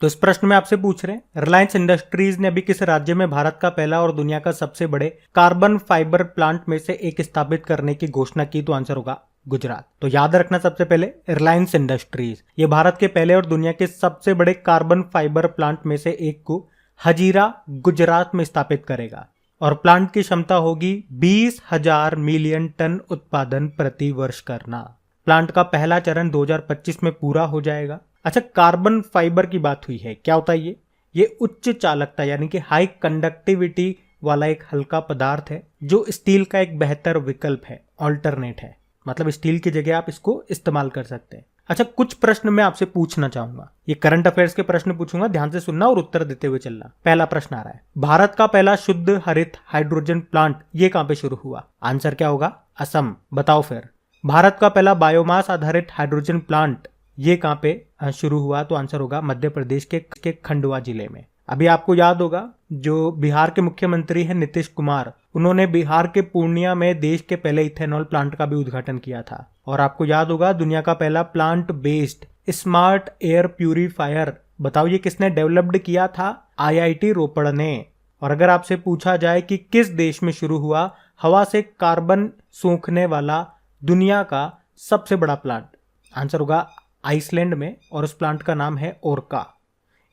तो इस प्रश्न में आपसे पूछ रहे हैं रिलायंस इंडस्ट्रीज ने अभी किस राज्य में भारत का पहला और दुनिया का सबसे बड़े कार्बन फाइबर प्लांट में से एक स्थापित करने की घोषणा की? तो आंसर होगा गुजरात। तो याद रखना सबसे पहले रिलायंस इंडस्ट्रीज ये भारत के पहले और दुनिया के सबसे बड़े कार्बन फाइबर प्लांट में से एक को हजीरा गुजरात में स्थापित करेगा और प्लांट की क्षमता होगी 20,000 मिलियन टन उत्पादन प्रति वर्ष करना। प्लांट का पहला चरण 2025 में पूरा हो जाएगा। अच्छा, कार्बन फाइबर की बात हुई है, क्या होता है ये उच्च चालकता यानी कि हाई कंडक्टिविटी वाला एक हल्का पदार्थ है जो स्टील का एक बेहतर विकल्प है, ऑल्टरनेट है, मतलब स्टील की जगह आप इसको इस्तेमाल कर सकते हैं। अच्छा, कुछ प्रश्न मैं आपसे पूछना चाहूंगा, ये करंट अफेयर्स के प्रश्न पूछूंगा, ध्यान से सुनना और उत्तर देते हुए चलना। पहला प्रश्न आ रहा है, भारत का पहला शुद्ध हरित हाइड्रोजन प्लांट ये कहां पे शुरू हुआ? आंसर क्या होगा? असम। बताओ फिर, भारत का पहला बायोमास आधारित हाइड्रोजन प्लांट ये कहां पे शुरू हुआ? तो आंसर होगा मध्य प्रदेश के खंडवा जिले में। अभी आपको याद होगा जो बिहार के मुख्यमंत्री हैं नीतीश कुमार, उन्होंने बिहार के पूर्णिया में देश के पहले इथेनॉल प्लांट का भी उद्घाटन किया था। और आपको याद होगा दुनिया का पहला plant based smart air purifier, बताओ ये किसने डेवलप्ड किया था? IIT रोपड़ ने। और अगर आपसे पूछा जाए कि किस देश में शुरू हुआ हवा से कार्बन सोखने वाला दुनिया का सबसे बड़ा प्लांट, आंसर होगा आइसलैंड में, और उस प्लांट का नाम है ओरका।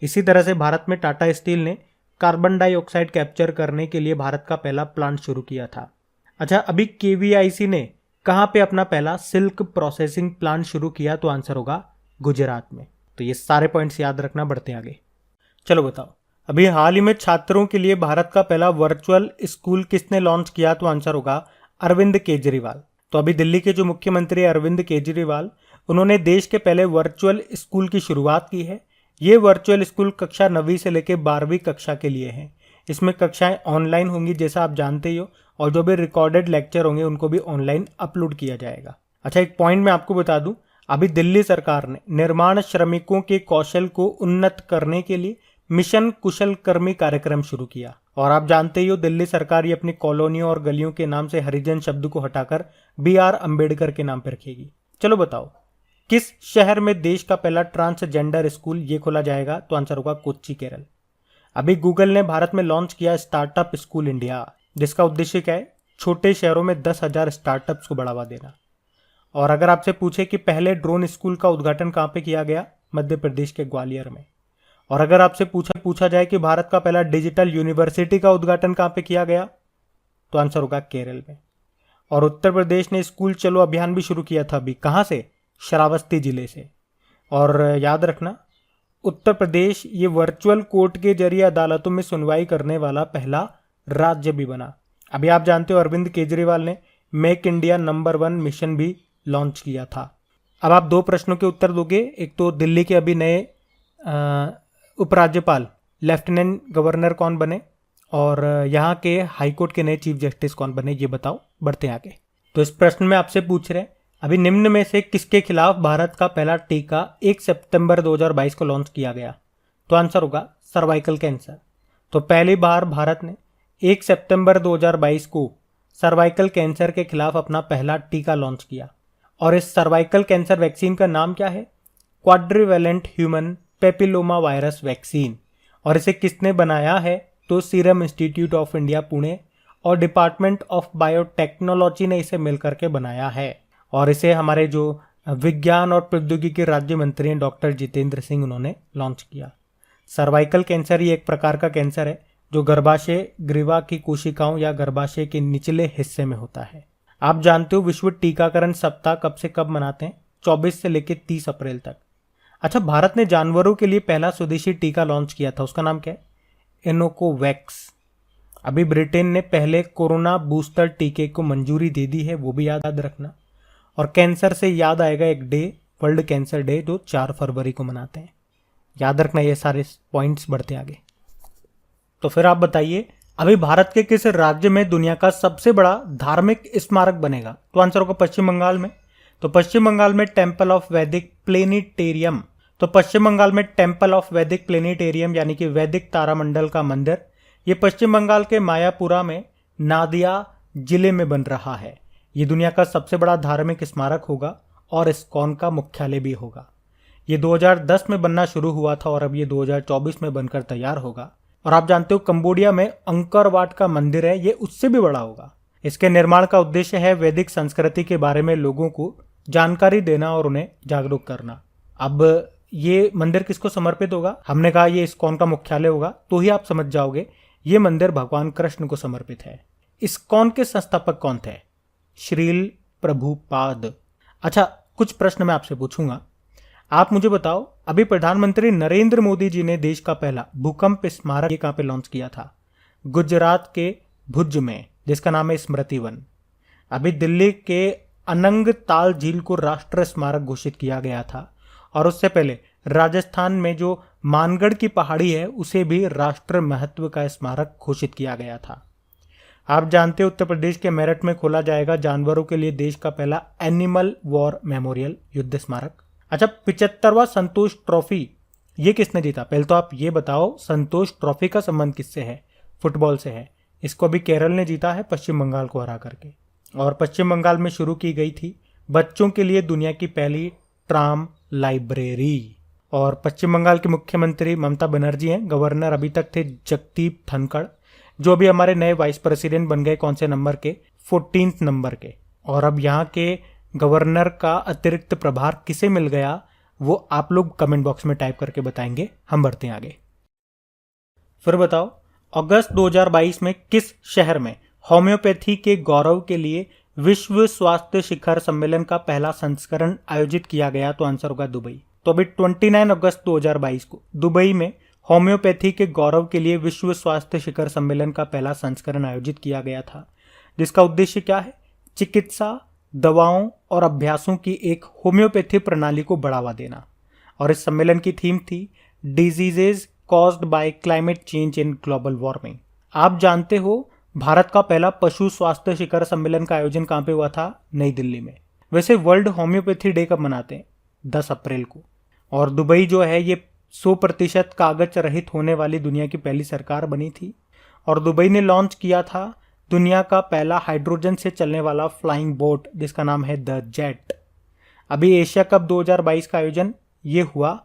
इसी तरह से भारत में टाटा स्टील ने कार्बन डाइऑक्साइड कैप्चर करने के लिए भारत का पहला प्लांट शुरू किया था। अच्छा, अभी KVIC ने कहां पे अपना पहला सिल्क प्रोसेसिंग प्लांट शुरू किया? तो आंसर होगा गुजरात में। तो ये सारे पॉइंट्स याद रखना, बढ़ते आगे। चलो बताओ, अभी हाल ही में छात्रों के लिए भारत का पहला वर्चुअल स्कूल किसने लॉन्च किया? तो आंसर होगा अरविंद केजरीवाल। तो अभी दिल्ली के जो मुख्यमंत्री अरविंद केजरीवाल, उन्होंने देश के पहले वर्चुअल स्कूल की शुरुआत की है। ये वर्चुअल स्कूल कक्षा 9वीं से लेकर 12वीं कक्षा के लिए है। इसमें कक्षाएं ऑनलाइन होंगी जैसा आप जानते ही हो, और जो भी रिकॉर्डेड लेक्चर होंगे उनको भी ऑनलाइन अपलोड किया जाएगा। अच्छा, एक पॉइंट मैं आपको बता दूं, अभी दिल्ली सरकार ने निर्माण श्रमिकों के कौशल को उन्नत करने के लिए मिशन कुशल कर्मी कार्यक्रम शुरू किया। और आप जानते ही हो दिल्ली सरकार ये अपनी कॉलोनियों और गलियों के नाम से हरिजन शब्द को हटाकर BR अम्बेडकर के नाम पर रखेगी। चलो बताओ, किस शहर में देश का पहला ट्रांसजेंडर स्कूल ये खोला जाएगा? तो आंसर होगा कोच्चि, केरल। अभी गूगल ने भारत में लॉन्च किया स्टार्टअप स्कूल इंडिया, जिसका उद्देश्य क्या है? छोटे शहरों में 10,000 स्टार्टअप्स को बढ़ावा देना। और अगर आपसे पूछे कि पहले ड्रोन स्कूल का उद्घाटन कहां पे किया गया? मध्य प्रदेश के ग्वालियर में। और अगर आपसे पूछा जाए कि भारत का पहला डिजिटल यूनिवर्सिटी का उद्घाटन कहां पे किया गया? तो आंसर होगा केरल में। और उत्तर प्रदेश ने स्कूल चलो अभियान भी शुरू किया था, अभी कहां से? श्रावस्ती जिले से। और याद रखना, उत्तर प्रदेश ये वर्चुअल कोर्ट के जरिए अदालतों में सुनवाई करने वाला पहला राज्य भी बना। अभी आप जानते हो अरविंद केजरीवाल ने मेक इंडिया नंबर 1 मिशन भी लॉन्च किया था। अब आप 2 प्रश्नों के उत्तर दोगे, एक तो दिल्ली के अभी नए उपराज्यपाल लेफ्टिनेंट गवर्नर कौन बने, और यहाँ के हाईकोर्ट के नए चीफ जस्टिस कौन बने, ये बताओ, बढ़ते आगे। तो इस प्रश्न में आपसे पूछ रहे हैं, अभी निम्न में से किसके खिलाफ भारत का पहला टीका 1 सितंबर 2022 को लॉन्च किया गया? तो आंसर होगा सर्वाइकल कैंसर। तो पहली बार भारत ने 1 सितंबर 2022 को सर्वाइकल कैंसर के खिलाफ अपना पहला टीका लॉन्च किया। और इस सर्वाइकल कैंसर वैक्सीन का नाम क्या है? Quadrivalent human papilloma virus vaccine. और इसे किसने बनाया है? तो serum institute of India Pune और डिपार्टमेंट ऑफ बायोटेक्नोलॉजी ने इसे मिलकर के बनाया है। और इसे हमारे जो विज्ञान और प्रौद्योगिकी राज्य मंत्री हैं डॉक्टर जितेंद्र सिंह, उन्होंने लॉन्च किया। सर्वाइकल कैंसर ही एक प्रकार का कैंसर है जो गर्भाशय ग्रीवा की कोशिकाओं या गर्भाशय के निचले हिस्से में होता है। आप जानते हो विश्व टीकाकरण सप्ताह कब से कब मनाते हैं? 24 से लेकर 30 अप्रैल तक। अच्छा, भारत ने जानवरों के लिए पहला स्वदेशी टीका लॉन्च किया था, उसका नाम क्या है? इनोकोवैक्स। अभी ब्रिटेन ने पहले कोरोना बूस्टर टीके को मंजूरी दे दी है, वो भी याद रखना। और कैंसर से याद आएगा एक डे, वर्ल्ड कैंसर डे, जो 4 फरवरी को मनाते हैं। याद रखना ये सारे पॉइंट्स, बढ़ते आगे। तो फिर आप बताइए, अभी भारत के किस राज्य में दुनिया का सबसे बड़ा धार्मिक स्मारक बनेगा? तो आंसर होगा पश्चिम बंगाल में। तो पश्चिम बंगाल में टेम्पल ऑफ वैदिक प्लेनेटेरियम। तो पश्चिम बंगाल में टेम्पल ऑफ वैदिक प्लेनेटेरियम यानी कि वैदिक तारामंडल का मंदिर, ये पश्चिम बंगाल के मायापुरा में नादिया जिले में बन रहा है। ये दुनिया का सबसे बड़ा धार्मिक स्मारक होगा और इस्कॉन का मुख्यालय भी होगा। ये 2010 में बनना शुरू हुआ था और अब ये 2024 में बनकर तैयार होगा। और आप जानते हो कंबोडिया में अंकोर वाट का मंदिर है, ये उससे भी बड़ा होगा। इसके निर्माण का उद्देश्य है वैदिक संस्कृति के बारे में लोगों को जानकारी देना और उन्हें जागरूक करना। अब ये मंदिर किसको समर्पित होगा? हमने कहा ये इस्कॉन का मुख्यालय होगा, तो ही आप समझ जाओगे ये मंदिर भगवान कृष्ण को समर्पित है। इस्कॉन के संस्थापक कौन थे? श्रील प्रभुपाद। अच्छा, कुछ प्रश्न मैं आपसे पूछूंगा, आप मुझे बताओ। अभी प्रधानमंत्री नरेंद्र मोदी जी ने देश का पहला भूकंप स्मारक ये कहां पे लॉन्च किया था? गुजरात के भुज में, जिसका नाम है स्मृति वन। अभी दिल्ली के अनंग ताल झील को राष्ट्रीय स्मारक घोषित किया गया था और उससे पहले राजस्थान में जो मानगढ़ की पहाड़ी है उसे भी राष्ट्रीय महत्व का स्मारक घोषित किया गया था। आप जानते हो उत्तर प्रदेश के मेरठ में खोला जाएगा जानवरों के लिए देश का पहला एनिमल वॉर मेमोरियल युद्ध स्मारक। अच्छा, 75वां संतोष ट्रॉफी ये किसने जीता? पहले तो आप ये बताओ, संतोष ट्रॉफी का संबंध किससे है? फुटबॉल से है। इसको अभी केरल ने जीता है पश्चिम बंगाल को हरा करके, और पश्चिम बंगाल में शुरू की गई थी बच्चों के लिए दुनिया की पहली ट्राम लाइब्रेरी। और पश्चिम बंगाल के मुख्यमंत्री ममता बनर्जी हैं। गवर्नर अभी तक थे जगदीप धनखड़, जो अभी हमारे नए वाइस प्रेसिडेंट बन गए। कौन से नंबर के? 14 नंबर के। और अब यहाँ के गवर्नर का अतिरिक्त प्रभार किसे मिल गया वो आप लोग कमेंट बॉक्स में टाइप करके बताएंगे। हम बढ़ते हैं आगे। फिर बताओ, अगस्त 2022 में किस शहर में होम्योपैथी के गौरव के लिए विश्व स्वास्थ्य शिखर सम्मेलन का पहला संस्करण आयोजित किया गया? तो आंसर होगा दुबई। तो अभी 29 अगस्त 2022 को दुबई में होम्योपैथी के गौरव के लिए विश्व स्वास्थ्य शिखर सम्मेलन का पहला संस्करण आयोजित किया गया था, जिसका उद्देश्य क्या है? चिकित्सा, दवाओं और अभ्यासों की एक होम्योपैथी प्रणाली को बढ़ावा देना। और इस सम्मेलन की थीम थी diseases caused by climate change in global warming. आप जानते हो भारत का पहला पशु स्वास्थ्य शिखर सम्मेलन का आयोजन कहां पे हुआ था? नई दिल्ली में। वैसे वर्ल्ड होम्योपैथी डे कब मनाते हैं? 10 अप्रैल को। और दुबई जो है ये 100% कागज रहित होने वाली दुनिया की पहली सरकार बनी थी। और दुबई ने लॉन्च किया था दुनिया का पहला हाइड्रोजन से चलने वाला फ्लाइंग बोट, जिसका नाम है द जेट। अभी एशिया कप 2022 का आयोजन ये हुआ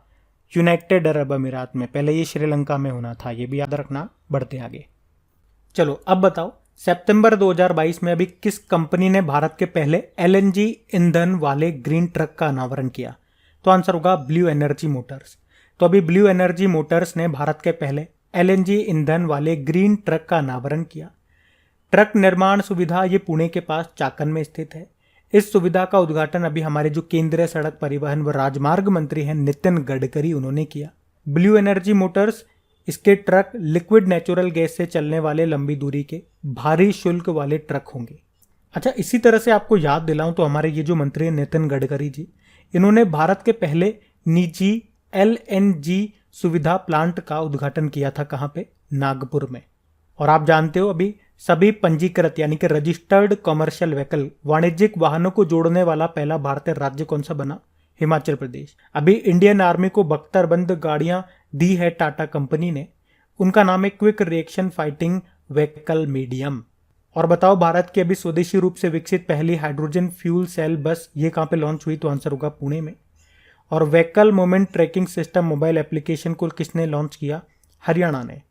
यूनाइटेड अरब अमीरात में। पहले ये श्रीलंका में होना था, ये भी याद रखना। बढ़ते आगे। चलो अब बताओ, सितंबर 2022 में अभी किस कंपनी ने भारत के पहले एलएनजी ईंधन वाले ग्रीन ट्रक का अनावरण किया? तो आंसर होगा ब्लू एनर्जी मोटर्स। तो अभी ब्लू एनर्जी मोटर्स ने भारत के पहले एलएनजी ईंधन वाले ग्रीन ट्रक का अनावरण किया। ट्रक निर्माण सुविधा ये पुणे के पास चाकन में स्थित है। इस सुविधा का उद्घाटन अभी हमारे जो केंद्रीय सड़क परिवहन व राजमार्ग मंत्री हैं नितिन गडकरी, उन्होंने किया। ब्लू एनर्जी मोटर्स इसके ट्रक लिक्विड नेचुरल गैस से चलने वाले लंबी दूरी के भारी शुल्क वाले ट्रक होंगे। अच्छा, इसी तरह से आपको याद दिलाऊं तो हमारे ये जो मंत्री हैं नितिन गडकरी जी, इन्होंने भारत के पहले निजी एलएनजी सुविधा प्लांट का उद्घाटन किया था। कहां पे? नागपुर में। और आप जानते हो अभी सभी पंजीकृत यानी कि रजिस्टर्ड कमर्शियल व्हीकल वाणिज्यिक वाहनों को जोड़ने वाला पहला भारतीय राज्य कौन सा बना? हिमाचल प्रदेश। अभी इंडियन आर्मी को बख्तरबंद गाड़ियां दी है टाटा कंपनी ने, उनका नाम है quick reaction fighting vehicle medium. और बताओ, भारत की अभी स्वदेशी रूप से विकसित पहली हाइड्रोजन फ्यूल सेल बस ये कहां पे लॉन्च हुई? तो आंसर होगा पुणे में। और vehicle moment tracking system mobile application को किसने लॉन्च किया? हरियाणा ने।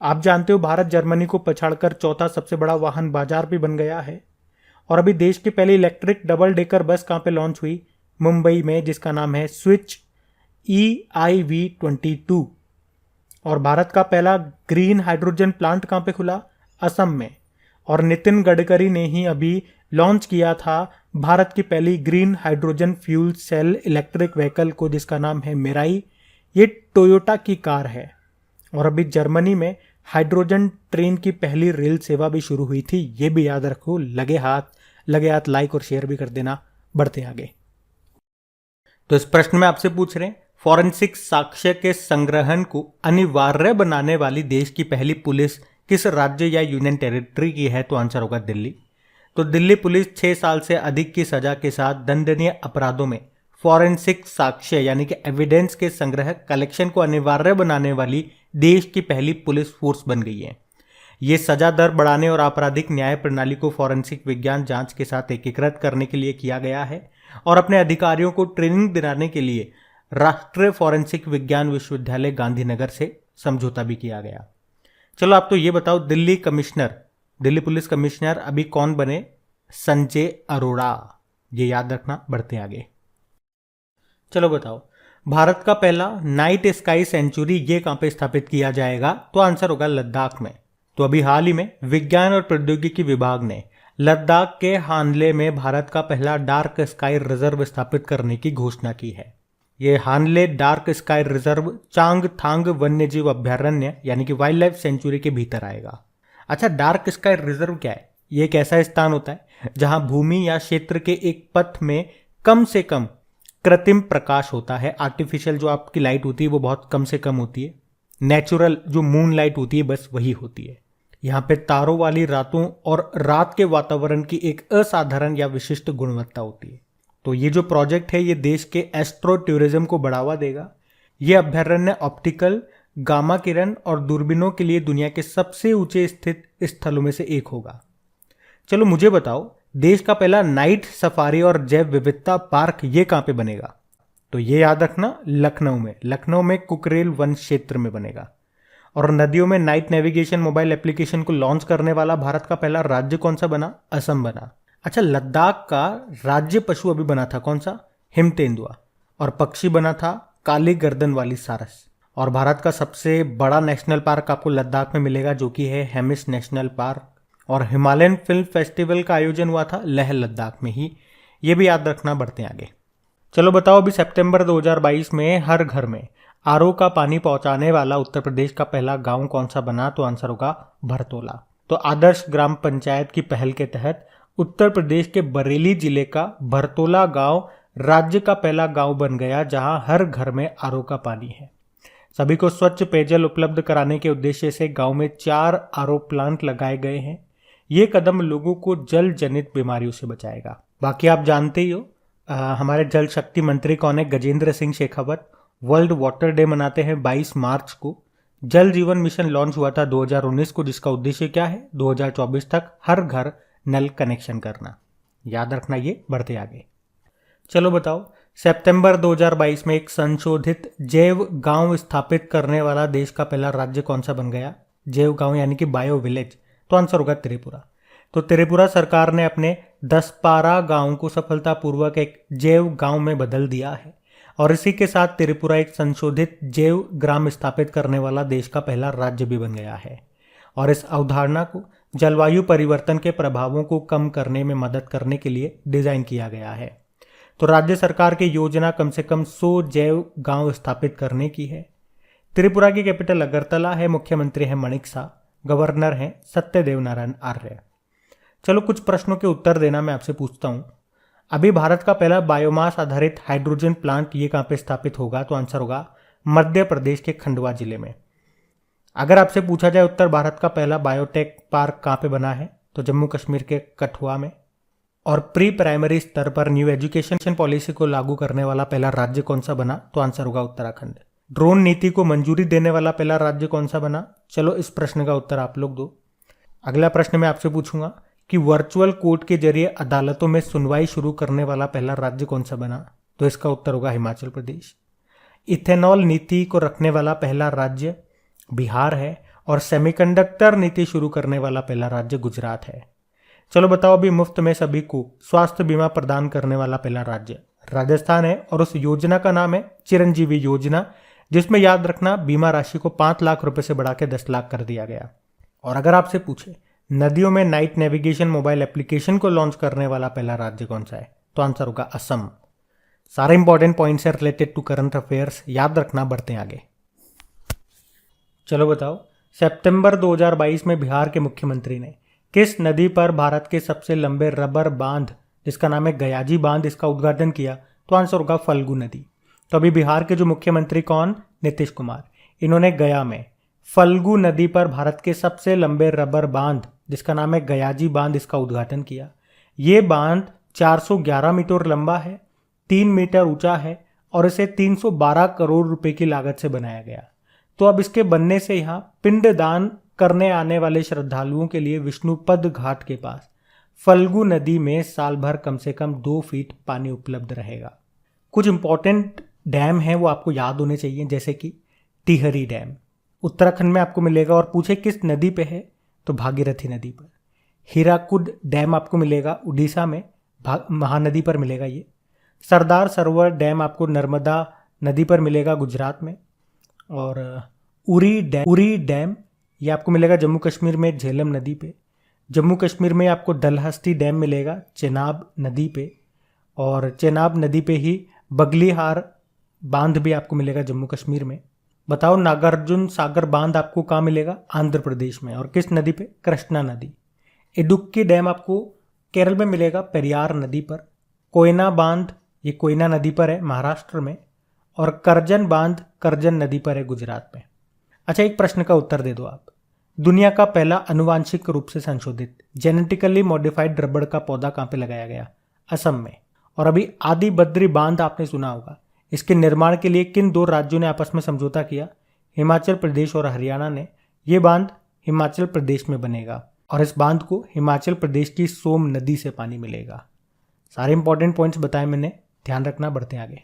आप जानते हो भारत जर्मनी को पछाड़कर चौथा सबसे बड़ा वाहन बाजार भी बन गया है। और अभी देश की पहली इलेक्ट्रिक डबल डेकर बस कहां पे लॉन्च हुई? मुंबई में, जिसका नाम है स्विच EIV22। और भारत का पहला ग्रीन हाइड्रोजन प्लांट कहां पे खुला? असम में। और नितिन गडकरी ने ही अभी लॉन्च किया था भारत की पहली green hydrogen fuel cell electric vehicle को, जिसका नाम है मिराई। ये टोयोटा की कार है। और अभी जर्मनी में हाइड्रोजन ट्रेन की पहली रेल सेवा भी शुरू हुई थी, ये भी याद रखो। लगे हाथ लाइक और शेयर भी कर देना। बढ़ते आगे। तो इस प्रश्न में आपसे पूछ रहे हैं, फॉरेंसिक साक्ष्य के संग्रहण को अनिवार्य बनाने वाली देश की पहली पुलिस किस राज्य या यूनियन टेरिटरी की है? तो आंसर होगा दिल्ली। तो दिल्ली पुलिस 6 साल से अधिक की सजा के साथ दंडनीय अपराधों में फॉरेंसिक साक्ष्य यानी कि एविडेंस के संग्रह कलेक्शन को अनिवार्य बनाने वाली देश की पहली पुलिस फोर्स बन गई है। ये सजा दर बढ़ाने और आपराधिक न्याय प्रणाली को फॉरेंसिक विज्ञान जांच के साथ एकीकृत करने के लिए किया गया है और अपने अधिकारियों को ट्रेनिंग दिलाने के लिए राष्ट्रीय फॉरेंसिक विज्ञान विश्वविद्यालय गांधीनगर से समझौता भी किया गया। चलो आप तो ये बताओ, दिल्ली पुलिस कमिश्नर अभी कौन बने? संजय अरोड़ा। ये याद रखना, बढ़ते आगे। चलो बताओ, भारत का पहला नाइट स्काई सेंचुरी ये कहां पे स्थापित किया जाएगा? तो आंसर होगा लद्दाख में। तो अभी हाल ही में विज्ञान और प्रौद्योगिकी विभाग ने लद्दाख के हानले में भारत का पहला डार्क स्काई रिजर्व स्थापित करने की घोषणा की है। ये हानले डार्क स्काई रिजर्व चांगथांग वन्यजीव अभ्यारण्य यानी कि वाइल्ड लाइफ सेंचुरी के भीतर आएगा। अच्छा, डार्क स्काई रिजर्व क्या है? ये एक ऐसा स्थान होता है जहां भूमि या क्षेत्र के एक पथ में कम से कम कृत्रिम प्रकाश होता है। आर्टिफिशियल जो आपकी लाइट होती है वो बहुत कम से कम होती है। नेचुरल जो मून लाइट होती है बस वही होती है। यहाँ पे तारों वाली रातों और रात के वातावरण की एक असाधारण या विशिष्ट गुणवत्ता होती है। तो ये जो प्रोजेक्ट है ये देश के एस्ट्रो टूरिज्म को बढ़ावा देगा। ये अभ्यारण्य ऑप्टिकल, गामा किरण और दूरबीनों के लिए दुनिया के सबसे ऊंचे स्थित स्थलों में से एक होगा। चलो मुझे बताओ, देश का पहला नाइट सफारी और जैव विविधता पार्क ये कहां पे बनेगा? तो ये याद रखना, लखनऊ में कुकरेल वन क्षेत्र में बनेगा। और नदियों में नाइट नेविगेशन मोबाइल एप्लीकेशन को लॉन्च करने वाला भारत का पहला राज्य कौन सा बना? असम बना। अच्छा, लद्दाख का राज्य पशु अभी बना था कौन सा? हिम तेंदुआ। और पक्षी बना था काली गर्दन वाली सारस। और भारत का सबसे बड़ा नेशनल पार्क आपको लद्दाख में मिलेगा जो कि है हेमिस नेशनल पार्क। और हिमालयन फिल्म फेस्टिवल का आयोजन हुआ था लेह लद्दाख में ही। ये भी याद रखना, बढ़ते आगे। चलो बताओ, अभी सितंबर 2022 में हर घर में आरओ का पानी पहुंचाने वाला उत्तर प्रदेश का पहला गांव कौन सा बना? तो आंसर होगा भरतोला। तो आदर्श ग्राम पंचायत की पहल के तहत उत्तर प्रदेश के बरेली जिले का भरतोला गांव राज्य का पहला गांव बन गया जहां हर घर में आरओ का पानी है। सभी को स्वच्छ पेयजल उपलब्ध कराने के उद्देश्य से गांव में 4 आरओ प्लांट लगाए गए हैं। ये कदम लोगों को जल जनित बीमारियों से बचाएगा। बाकी आप जानते ही हो हमारे जल शक्ति मंत्री कौन है? Gajendra Singh Shekhawat. World water day मनाते हैं 22 मार्च को। जल जीवन मिशन लॉन्च हुआ था 2019 को, जिसका उद्देश्य क्या है? 2024 तक हर घर नल कनेक्शन करना। याद रखना ये, बढ़ते आगे। चलो बताओ, सितंबर 2022 में एक संशोधित जैव गांव स्थापित करने वाला देश का पहला राज्य कौन सा बन गया? जैव गांव यानी कि बायो विलेज। तो आंसर होगा त्रिपुरा। तो त्रिपुरा सरकार ने अपने 10 गांव को सफलतापूर्वक एक जैव गांव में बदल दिया है। और इसी के साथ त्रिपुरा एक संशोधित जैव ग्राम स्थापित करने वाला देश का पहला राज्य भी बन गया है। और इस अवधारणा को जलवायु परिवर्तन के प्रभावों को कम करने में मदद करने के लिए डिजाइन किया गया है। तो राज्य सरकार की योजना कम से कम 100 जैव गांव स्थापित करने की है। त्रिपुरा की कैपिटल अगरतला है। मुख्यमंत्री है माणिक शाह। गवर्नर हैं सत्यदेव नारायण आर्य। चलो कुछ प्रश्नों के उत्तर देना मैं आपसे पूछता हूं। अभी भारत का पहला बायोमास आधारित हाइड्रोजन प्लांट ये कहां पे स्थापित होगा? तो आंसर होगा मध्य प्रदेश के खंडवा जिले में। अगर आपसे पूछा जाए उत्तर भारत का पहला बायोटेक पार्क कहां पे बना है? तो जम्मू कश्मीर के कठुआ में। और प्री प्राइमरी स्तर पर न्यू एजुकेशन पॉलिसी को लागू करने वाला पहला राज्य कौन सा बना? तो आंसर होगा उत्तराखंड। ड्रोन नीति को मंजूरी देने वाला पहला राज्य कौन सा बना? चलो इस प्रश्न का उत्तर आप लोग दो। अगला प्रश्न मैं आपसे पूछूंगा कि वर्चुअल कोर्ट के जरिए अदालतों में सुनवाई शुरू करने वाला पहला राज्य कौन सा बना? तो इसका उत्तर होगा हिमाचल प्रदेश। इथेनॉल नीति को रखने वाला पहला राज्य बिहार है। और सेमीकंडक्टर नीति शुरू करने वाला पहला राज्य गुजरात है। चलो बताओ, अभी मुफ्त में सभी को स्वास्थ्य बीमा प्रदान करने वाला पहला राज्य राजस्थान है। और उस योजना का नाम है चिरंजीवी योजना, जिसमें याद रखना बीमा राशि को 5 लाख रुपए से बढ़ा के 10 लाख कर दिया गया। और अगर आपसे पूछे नदियों में नाइट नेविगेशन मोबाइल एप्लीकेशन को लॉन्च करने वाला पहला राज्य कौन सा है? तो आंसर होगा असम। सारे इंपॉर्टेंट पॉइंट्स है रिलेटेड टू करंट अफेयर्स, याद रखना, बढ़ते हैं आगे। चलो बताओ, सितंबर 2022 में बिहार के मुख्यमंत्री ने किस नदी पर भारत के सबसे लंबे रबर बांध जिसका नाम है गयाजी बांध इसका उद्घाटन किया? तो आंसर होगा फल्गु नदी। तो अभी बिहार के जो मुख्यमंत्री कौन? नीतीश कुमार। इन्होंने गया में फल्गु नदी पर भारत के सबसे लंबे रबर बांध जिसका नाम है गयाजी बांध इसका उद्घाटन किया। ये बांध 411 मीटर लंबा है, 3 मीटर ऊंचा है और इसे 312 करोड़ रुपए की लागत से बनाया गया। तो अब इसके बनने से यहाँ पिंडदान करने आने वाले श्रद्धालुओं के लिए विष्णुपद घाट के पास फल्गु नदी में साल भर कम से कम 2 फीट पानी उपलब्ध रहेगा। कुछ इंपॉर्टेंट डैम हैं वो आपको याद होने चाहिए, जैसे कि टिहरी डैम उत्तराखंड में आपको मिलेगा, और पूछे किस नदी पे है तो भागीरथी नदी पर। हीराकुड डैम आपको मिलेगा उड़ीसा में, महानदी पर मिलेगा ये। सरदार सरोवर डैम आपको नर्मदा नदी पर मिलेगा गुजरात में। और उरी डैम ये आपको मिलेगा जम्मू कश्मीर में झेलम नदी पे। जम्मू कश्मीर में आपको डलहस्ती डैम मिलेगा चेनाब नदी पे, और चेनाब नदी पे ही बगलीहार बांध भी आपको मिलेगा जम्मू कश्मीर में। बताओ नागार्जुन सागर बांध आपको कहाँ मिलेगा? आंध्र प्रदेश में। और किस नदी पे? कृष्णा नदी। इडुक्की डैम आपको केरल में मिलेगा पेरियार नदी पर। कोयना बांध ये कोयना नदी पर है महाराष्ट्र में। और करजन बांध करजन नदी पर है गुजरात में। अच्छा, एक प्रश्न का उत्तर दे दो आप। दुनिया का पहला अनुवांशिक रूप से संशोधित जेनेटिकली मॉडिफाइड रबड़ का पौधा कहाँ पे लगाया गया? असम में। और अभी आदि बद्री बांध आपने सुना होगा, इसके निर्माण के लिए किन दो राज्यों ने आपस में समझौता किया? हिमाचल प्रदेश और हरियाणा ने। ये बांध हिमाचल प्रदेश में बनेगा, और इस बांध को हिमाचल प्रदेश की सोम नदी से पानी मिलेगा। सारे इंपॉर्टेंट पॉइंट्स बताए मैंने, ध्यान रखना। बढ़ते हैं आगे।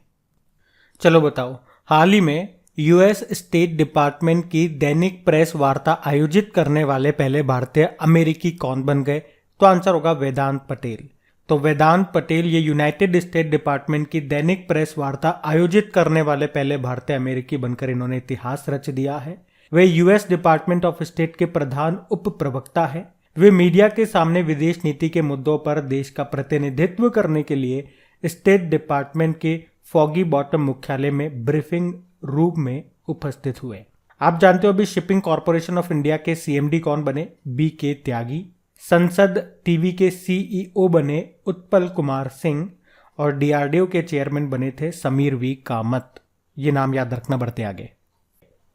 चलो बताओ, हाल ही में यूएस स्टेट डिपार्टमेंट की दैनिक प्रेस वार्ता आयोजित करने वाले पहले भारतीय अमेरिकी कौन बन गए? तो आंसर होगा वेदांत पटेल। तो वेदांत पटेल ये यूनाइटेड स्टेट डिपार्टमेंट की दैनिक प्रेस वार्ता आयोजित करने वाले पहले भारतीय अमेरिकी बनकर इन्होंने इतिहास रच दिया है। वे यूएस डिपार्टमेंट ऑफ स्टेट के प्रधान उप प्रवक्ता है। वे मीडिया के सामने विदेश नीति के मुद्दों पर देश का प्रतिनिधित्व करने के लिए स्टेट डिपार्टमेंट के फॉगी बॉटम मुख्यालय में ब्रीफिंग रूम में उपस्थित हुए। आप जानते हो अभी शिपिंग कॉर्पोरेशन ऑफ इंडिया के सीएमडी कौन बने? BK त्यागी। संसद टीवी के CEO बने उत्पल कुमार सिंह। और DRDO के चेयरमैन बने थे समीर V कामत। ये नाम याद रखना। बढ़ते आगे।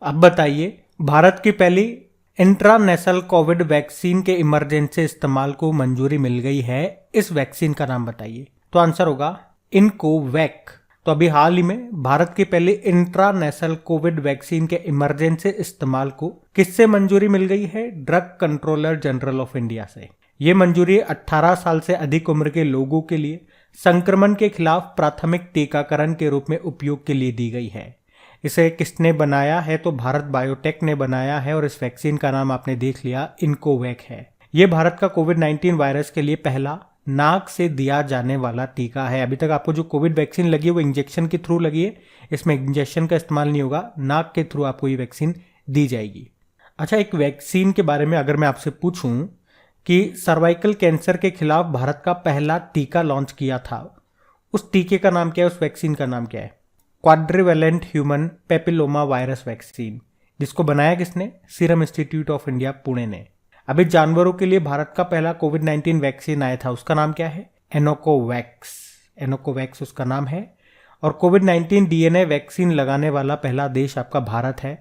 अब बताइए, भारत की पहली इंट्रानेशनल कोविड वैक्सीन के इमरजेंसी इस्तेमाल को मंजूरी मिल गई है। इस वैक्सीन का नाम बताइए। तो आंसर होगा इनकोवैक। तो अभी हाल ही में भारत की पहली इंट्रानेशनल कोविड वैक्सीन के इमरजेंसी इस्तेमाल को किससे मंजूरी मिल गई है? Drug controller general of India से। ये मंजूरी 18 साल से अधिक उम्र के लोगों के लिए संक्रमण के खिलाफ प्राथमिक टीकाकरण के रूप में उपयोग के लिए दी गई है। इसे किसने बनाया है? तो भारत बायोटेक ने बनाया है, और इस वैक्सीन का नाम आपने देख लिया, इनकोवैक है। यह भारत का कोविड-19 वायरस के लिए पहला नाक से दिया जाने वाला टीका है। अभी तक आपको जो कोविड वैक्सीन लगी है वो इंजेक्शन के थ्रू लगी है, इसमें इंजेक्शन का इस्तेमाल नहीं होगा, नाक के थ्रू आपको ये वैक्सीन दी जाएगी। अच्छा, एक वैक्सीन के बारे में अगर मैं आपसे पूछूं कि सर्वाइकल कैंसर के खिलाफ भारत का पहला टीका लॉन्च किया था, उस टीके का नाम क्या है? उस वैक्सीन का नाम क्या है? Quadrivalent human papilloma virus vaccine. जिसको बनाया किसने? Serum institute of India Pune ने। अभी जानवरों के लिए भारत का पहला कोविड-19 वैक्सीन आया था, उसका नाम क्या है? एनोकोवैक्स। एनोकोवैक्स उसका नाम है। और कोविड-19 DNA वैक्सीन लगाने वाला पहला देश आपका भारत है।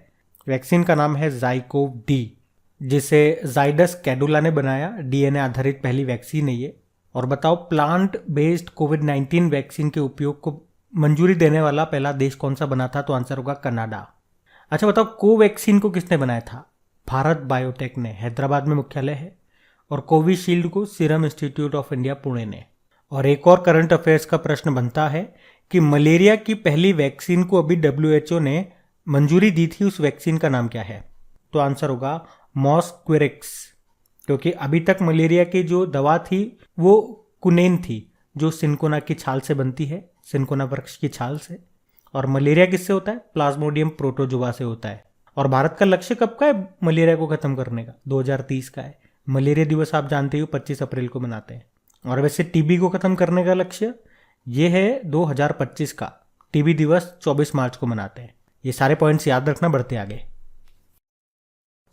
वैक्सीन का नाम है ज़ाइकोव डी, जिसे जाइडस कैडुला ने बनाया। DNA आधारित पहली वैक्सीन है ये। और बताओ, प्लांट बेस्ड कोविड-19 वैक्सीन के उपयोग को मंजूरी देने वाला पहला देश कौन सा बना था? तो आंसर होगा कनाडा। अच्छा बताओ, कोवैक्सीन को किसने बनाया था? भारत बायोटेक ने, हैदराबाद में मुख्यालय है। और कोविशील्ड को serum institute of India Pune ने। और एक और करंट अफेयर्स का प्रश्न बनता है कि मलेरिया की पहली वैक्सीन को अभी WHO ने मंजूरी दी थी, उस वैक्सीन का नाम क्या है? तो आंसर होगा मॉस्क्विरिक्स। क्योंकि अभी तक मलेरिया की जो दवा थी वो कुनेन थी, जो सिनकोना की छाल से बनती है, सिनकोना वृक्ष की छाल से। और मलेरिया किससे होता है? प्लाज्मोडियम प्रोटोजुआ से होता है। और भारत का लक्ष्य कब का है मलेरिया को खत्म करने का? 2030 का है। मलेरिया दिवस आप जानते हो 25 अप्रैल को मनाते हैं। और वैसे टीबी को खत्म करने का लक्ष्य ये है 2025 का। टीबी दिवस 24 मार्च को मनाते हैं। ये सारे पॉइंट्स याद रखना। बढ़ते आगे।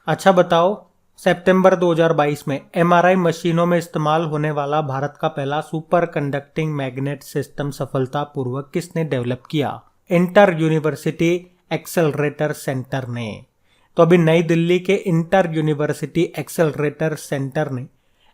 अच्छा बताओ, सितंबर 2022 में MRI मशीनों में इस्तेमाल होने वाला भारत का पहला सुपर कंडक्टिंग मैग्नेट सिस्टम सफलतापूर्वक किसने डेवलप किया? इंटर यूनिवर्सिटी एक्सेलरेटर सेंटर ने। तो अभी नई दिल्ली के इंटर यूनिवर्सिटी एक्सेलरेटर सेंटर ने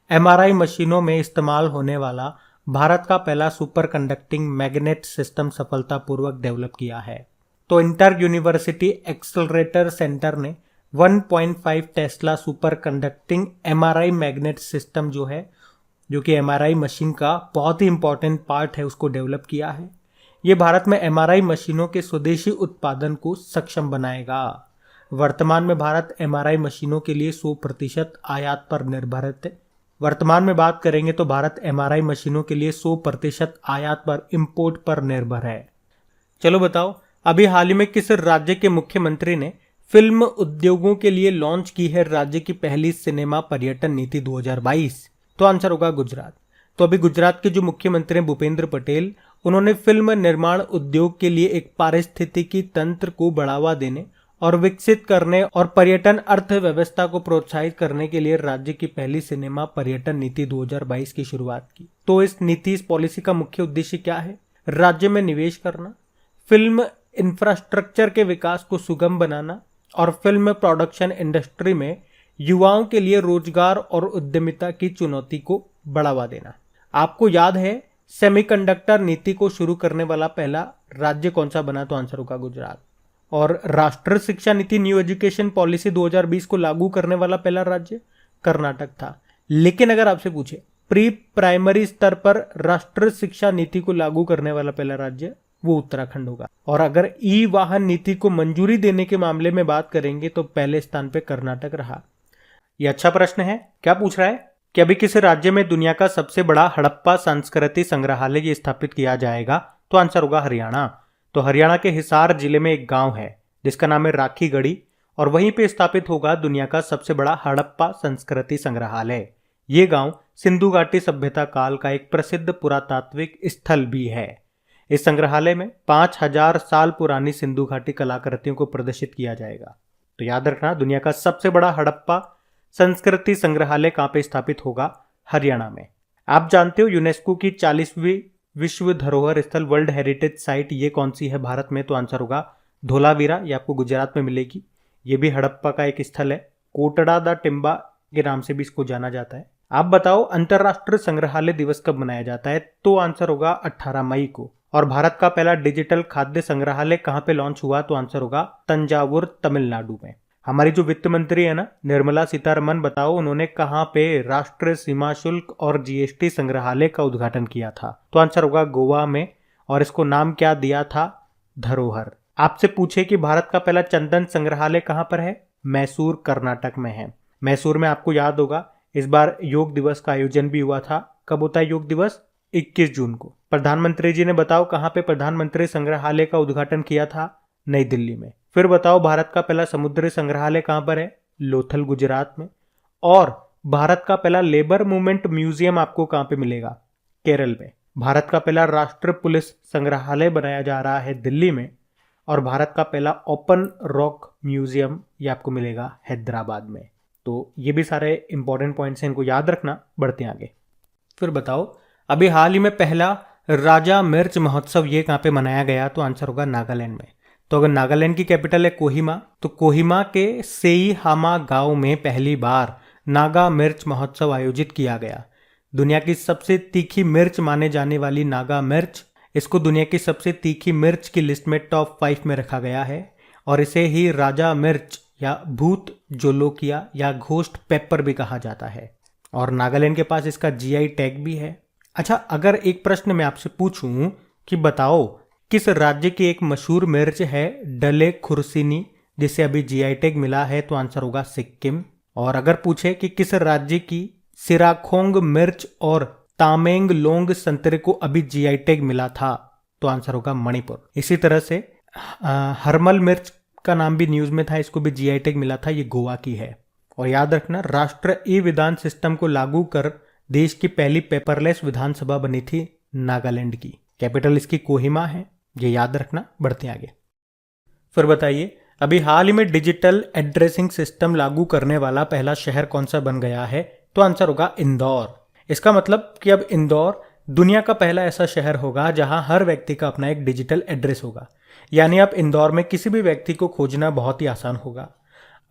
MRI मशीनों में इस्तेमाल होने वाला भारत का पहला सुपर कंडक्टिंग मैग्नेट सिस्टम सफलतापूर्वक डेवलप किया है। तो इंटर यूनिवर्सिटी एक्सेलरेटर सेंटर ने 1.5 Tesla super conducting MRI magnet system जो कि MRI मशीन का बहुत ही इंपॉर्टेंट पार्ट है, उसको डेवलप किया है। ये भारत में एमआरआई मशीनों के स्वदेशी उत्पादन को सक्षम बनाएगा। वर्तमान में भारत एमआरआई मशीनों के लिए 100% आयात पर निर्भर है। वर्तमान में बात करेंगे तो भारत एमआरआई मशीनों के लिए 100% आयात पर इंपोर्ट पर निर्भर है। चलो बताओ, अभी हाल ही में किस राज्य के मुख्यमंत्री ने फिल्म उद्योगों के लिए लॉन्च की है राज्य की पहली सिनेमा पर्यटन नीति 2022? तो आंसर होगा गुजरात। तो अभी गुजरात के जो मुख्यमंत्री हैं भूपेंद्र पटेल, उन्होंने फिल्म निर्माण उद्योग के लिए एक पारिस्थितिकी तंत्र को बढ़ावा देने और विकसित करने और पर्यटन अर्थव्यवस्था को प्रोत्साहित करने के लिए राज्य की पहली सिनेमा पर्यटन नीति 2022 की शुरुआत की। तो इस नीति, इस पॉलिसी का मुख्य उद्देश्य क्या है? राज्य में निवेश करना, फिल्म इंफ्रास्ट्रक्चर के विकास को सुगम बनाना और फिल्म प्रोडक्शन इंडस्ट्री में युवाओं के लिए रोजगार और उद्यमिता की चुनौती को बढ़ावा देना। आपको याद है सेमीकंडक्टर नीति को शुरू करने वाला पहला राज्य कौन सा बना? तो आंसर होगा गुजरात। और राष्ट्रीय शिक्षा नीति न्यू एजुकेशन पॉलिसी 2020 को लागू करने वाला पहला राज्य कर्नाटक था। लेकिन अगर आपसे पूछे प्री प्राइमरी स्तर पर राष्ट्रीय शिक्षा नीति को लागू करने वाला पहला राज्य, वो उत्तराखंड होगा। और अगर ई वाहन नीति को मंजूरी देने के मामले में बात करेंगे तो पहले स्थान पे कर्नाटक रहा। यह अच्छा प्रश्न है। क्या पूछ रहा है कि अभी किस राज्य में दुनिया का सबसे बड़ा हड़प्पा संस्कृति संग्रहालय स्थापित किया जाएगा? तो आंसर होगा हरियाणा। तो हरियाणा के हिसार जिले में एक गांव है जिसका नाम है राखीगढ़ी और वहीं पे स्थापित होगा दुनिया का सबसे बड़ा हड़प्पा संस्कृति संग्रहालय। ये गांव सिंधु घाटी सभ्यता काल का एक प्रसिद्ध पुरातात्विक स्थल भी है। इस संग्रहालय में 5000 साल पुरानी सिंधु घाटी कलाकृतियों को प्रदर्शित किया जाएगा। तो याद रखना, दुनिया का सबसे बड़ा हड़प्पा संस्कृति संग्रहालय कहां पे स्थापित होगा? हरियाणा में। आप जानते हो यूनेस्को की 40वीं विश्व धरोहर स्थल वर्ल्ड हेरिटेज साइट ये कौन सी है भारत में? तो आंसर होगा धोलावीरा। ये आपको गुजरात में मिलेगी। ये भी हड़प्पा का एक स्थल है। कोटड़ा द टिम्बा के नाम से भी इसको जाना जाता है। आप बताओ अंतरराष्ट्रीय संग्रहालय दिवस कब मनाया जाता है? तो आंसर होगा 18 मई को। और भारत का पहला डिजिटल खाद्य संग्रहालय कहां पे लॉन्च हुआ? तो आंसर होगा तंजावुर, तमिलनाडु में। हमारी जो वित्त मंत्री है ना निर्मला सीतारमन, बताओ उन्होंने कहां पे राष्ट्रीय सीमा शुल्क और जीएसटी संग्रहालय का उद्घाटन किया था? तो आंसर होगा गोवा में। और इसको नाम क्या दिया था? धरोहर। आपसे पूछे कि भारत का पहला चंदन संग्रहालय कहां पर है? मैसूर, कर्नाटक में है। मैसूर में आपको याद होगा इस बार योग दिवस का आयोजन भी हुआ था। कब होता है योग दिवस? 21 जून को। प्रधानमंत्री जी ने बताओ कहां पे प्रधानमंत्री संग्रहालय का उद्घाटन किया था? नई दिल्ली में। फिर बताओ भारत का पहला समुद्री संग्रहालय कहां पर है? लोथल, गुजरात में। और भारत का पहला लेबर मूवमेंट म्यूजियम आपको कहां पे मिलेगा? केरल में। भारत का पहला राष्ट्रीय पुलिस संग्रहालय बनाया जा रहा है दिल्ली में। और भारत का पहला ओपन रॉक म्यूजियम ये आपको मिलेगा हैदराबाद में। तो ये भी सारे इंपॉर्टेंट पॉइंट्स हैं, इनको याद रखना। बढ़ते हैं आगे। फिर बताओ अभी हाल ही में पहला राजा मिर्च महोत्सव ये कहां पे मनाया गया? तो आंसर होगा नागालैंड में। तो अगर नागालैंड की कैपिटल है कोहिमा, तो कोहिमा के सेईहामा गांव में पहली बार नागा मिर्च महोत्सव आयोजित किया गया। दुनिया की सबसे तीखी मिर्च माने जाने वाली नागा मिर्च, इसको दुनिया की सबसे तीखी मिर्च की लिस्ट में टॉप 5 में रखा गया है। और इसे ही राजा मिर्च या भूत जोलोकिया या घोस्ट पेपर भी कहा जाता है। और नागालैंड के पास इसका जीआई टैग भी है। अच्छा, अगर एक प्रश्न मैं आपसे पूछूं कि बताओ किस राज्य की एक मशहूर मिर्च है डले खुर्सिनी जिसे अभी जीआई टैग मिला है? तो आंसर होगा सिक्किम। और अगर पूछे कि किस राज्य की सिराखोंग मिर्च और तामेंग लोंग संतरे को अभी जीआई टैग मिला था? तो आंसर होगा मणिपुर। इसी तरह से हरमल मिर्च का नाम भी न्यूज में था, इसको भी जीआई टैग मिला था, ये गोवा की है। और याद रखना राष्ट्रीय ई विधान सिस्टम को लागू कर देश की पहली पेपरलेस विधानसभा बनी थी नागालैंड की। कैपिटल इसकी कोहिमा है, ये याद रखना। बढ़ते आगे। फिर बताइए अभी हाल ही में डिजिटल एड्रेसिंग सिस्टम लागू करने वाला पहला शहर कौन सा बन गया है? तो आंसर होगा इंदौर। इसका मतलब कि अब इंदौर दुनिया का पहला ऐसा शहर होगा जहां हर व्यक्ति का अपना एक डिजिटल एड्रेस होगा। यानी अब इंदौर में किसी भी व्यक्ति को खोजना बहुत ही आसान होगा।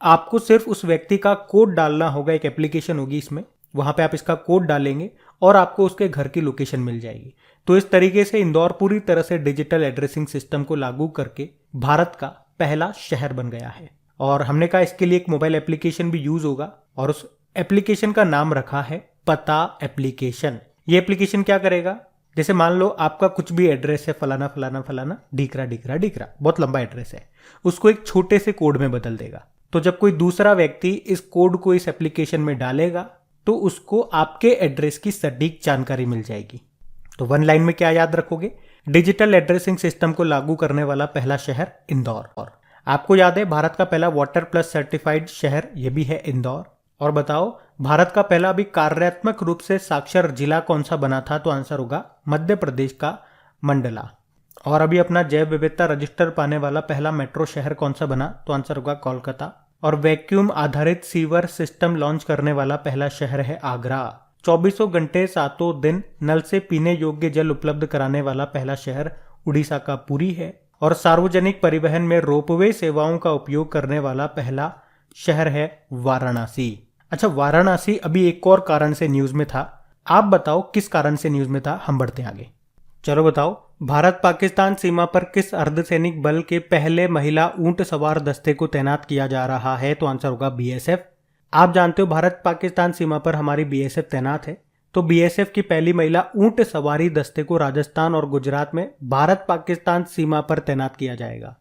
आपको सिर्फ उस व्यक्ति का कोड डालना होगा। एक एप्लीकेशन होगी इसमें, वहां पे आप इसका कोड डालेंगे और आपको उसके घर की लोकेशन मिल जाएगी। तो इस तरीके से इंदौर पूरी तरह से डिजिटल एड्रेसिंग सिस्टम को लागू करके भारत का पहला शहर बन गया है। और हमने कहा इसके लिए एक मोबाइल एप्लीकेशन भी यूज होगा और उस एप्लीकेशन का नाम रखा है पता एप्लीकेशन। ये एप्लीकेशन क्या करेगा? जैसे मान लो आपका कुछ भी एड्रेस है, फलाना फलाना फलाना डीकरा डीकरा डीकरा, बहुत लंबा एड्रेस है, उसको एक छोटे से कोड में बदल देगा। तो जब कोई दूसरा व्यक्ति इस कोड को इस एप्लीकेशन में डालेगा तो उसको आपके एड्रेस की सटीक जानकारी मिल जाएगी। तो वन लाइन में क्या याद रखोगे? डिजिटल एड्रेसिंग सिस्टम को लागू करने वाला पहला शहर इंदौर। और आपको याद है भारत का पहला वाटर प्लस सर्टिफाइड शहर ये भी है इंदौर। और बताओ भारत का पहला भी कार्यात्मक रूप से साक्षर जिला कौन सा बना था? तो आंसर होगा मध्य प्रदेश का मंडला। और अभी अपना जैव विविधता रजिस्टर पाने वाला पहला मेट्रो शहर कौन सा बना? तो आंसर होगा कोलकाता। और वैक्यूम आधारित सीवर सिस्टम लॉन्च करने वाला पहला शहर है आगरा। 24 घंटे 7 दिन नल से पीने योग्य जल उपलब्ध कराने वाला पहला शहर उड़ीसा का पुरी है। और सार्वजनिक परिवहन में रोपवे सेवाओं का उपयोग करने वाला पहला शहर है वाराणसी। अच्छा, वाराणसी अभी एक और कारण से न्यूज में था, आप बताओ किस कारण से न्यूज में था? हम बढ़ते आगे। चलो बताओ, भारत पाकिस्तान सीमा पर किस अर्धसैनिक बल के पहले महिला ऊंट सवार दस्ते को तैनात किया जा रहा है? तो आंसर होगा बीएसएफ। आप जानते हो भारत पाकिस्तान सीमा पर हमारी बीएसएफ तैनात है, तो बीएसएफ की पहली महिला ऊंट सवारी दस्ते को राजस्थान और गुजरात में भारत पाकिस्तान सीमा पर तैनात किया जाएगा।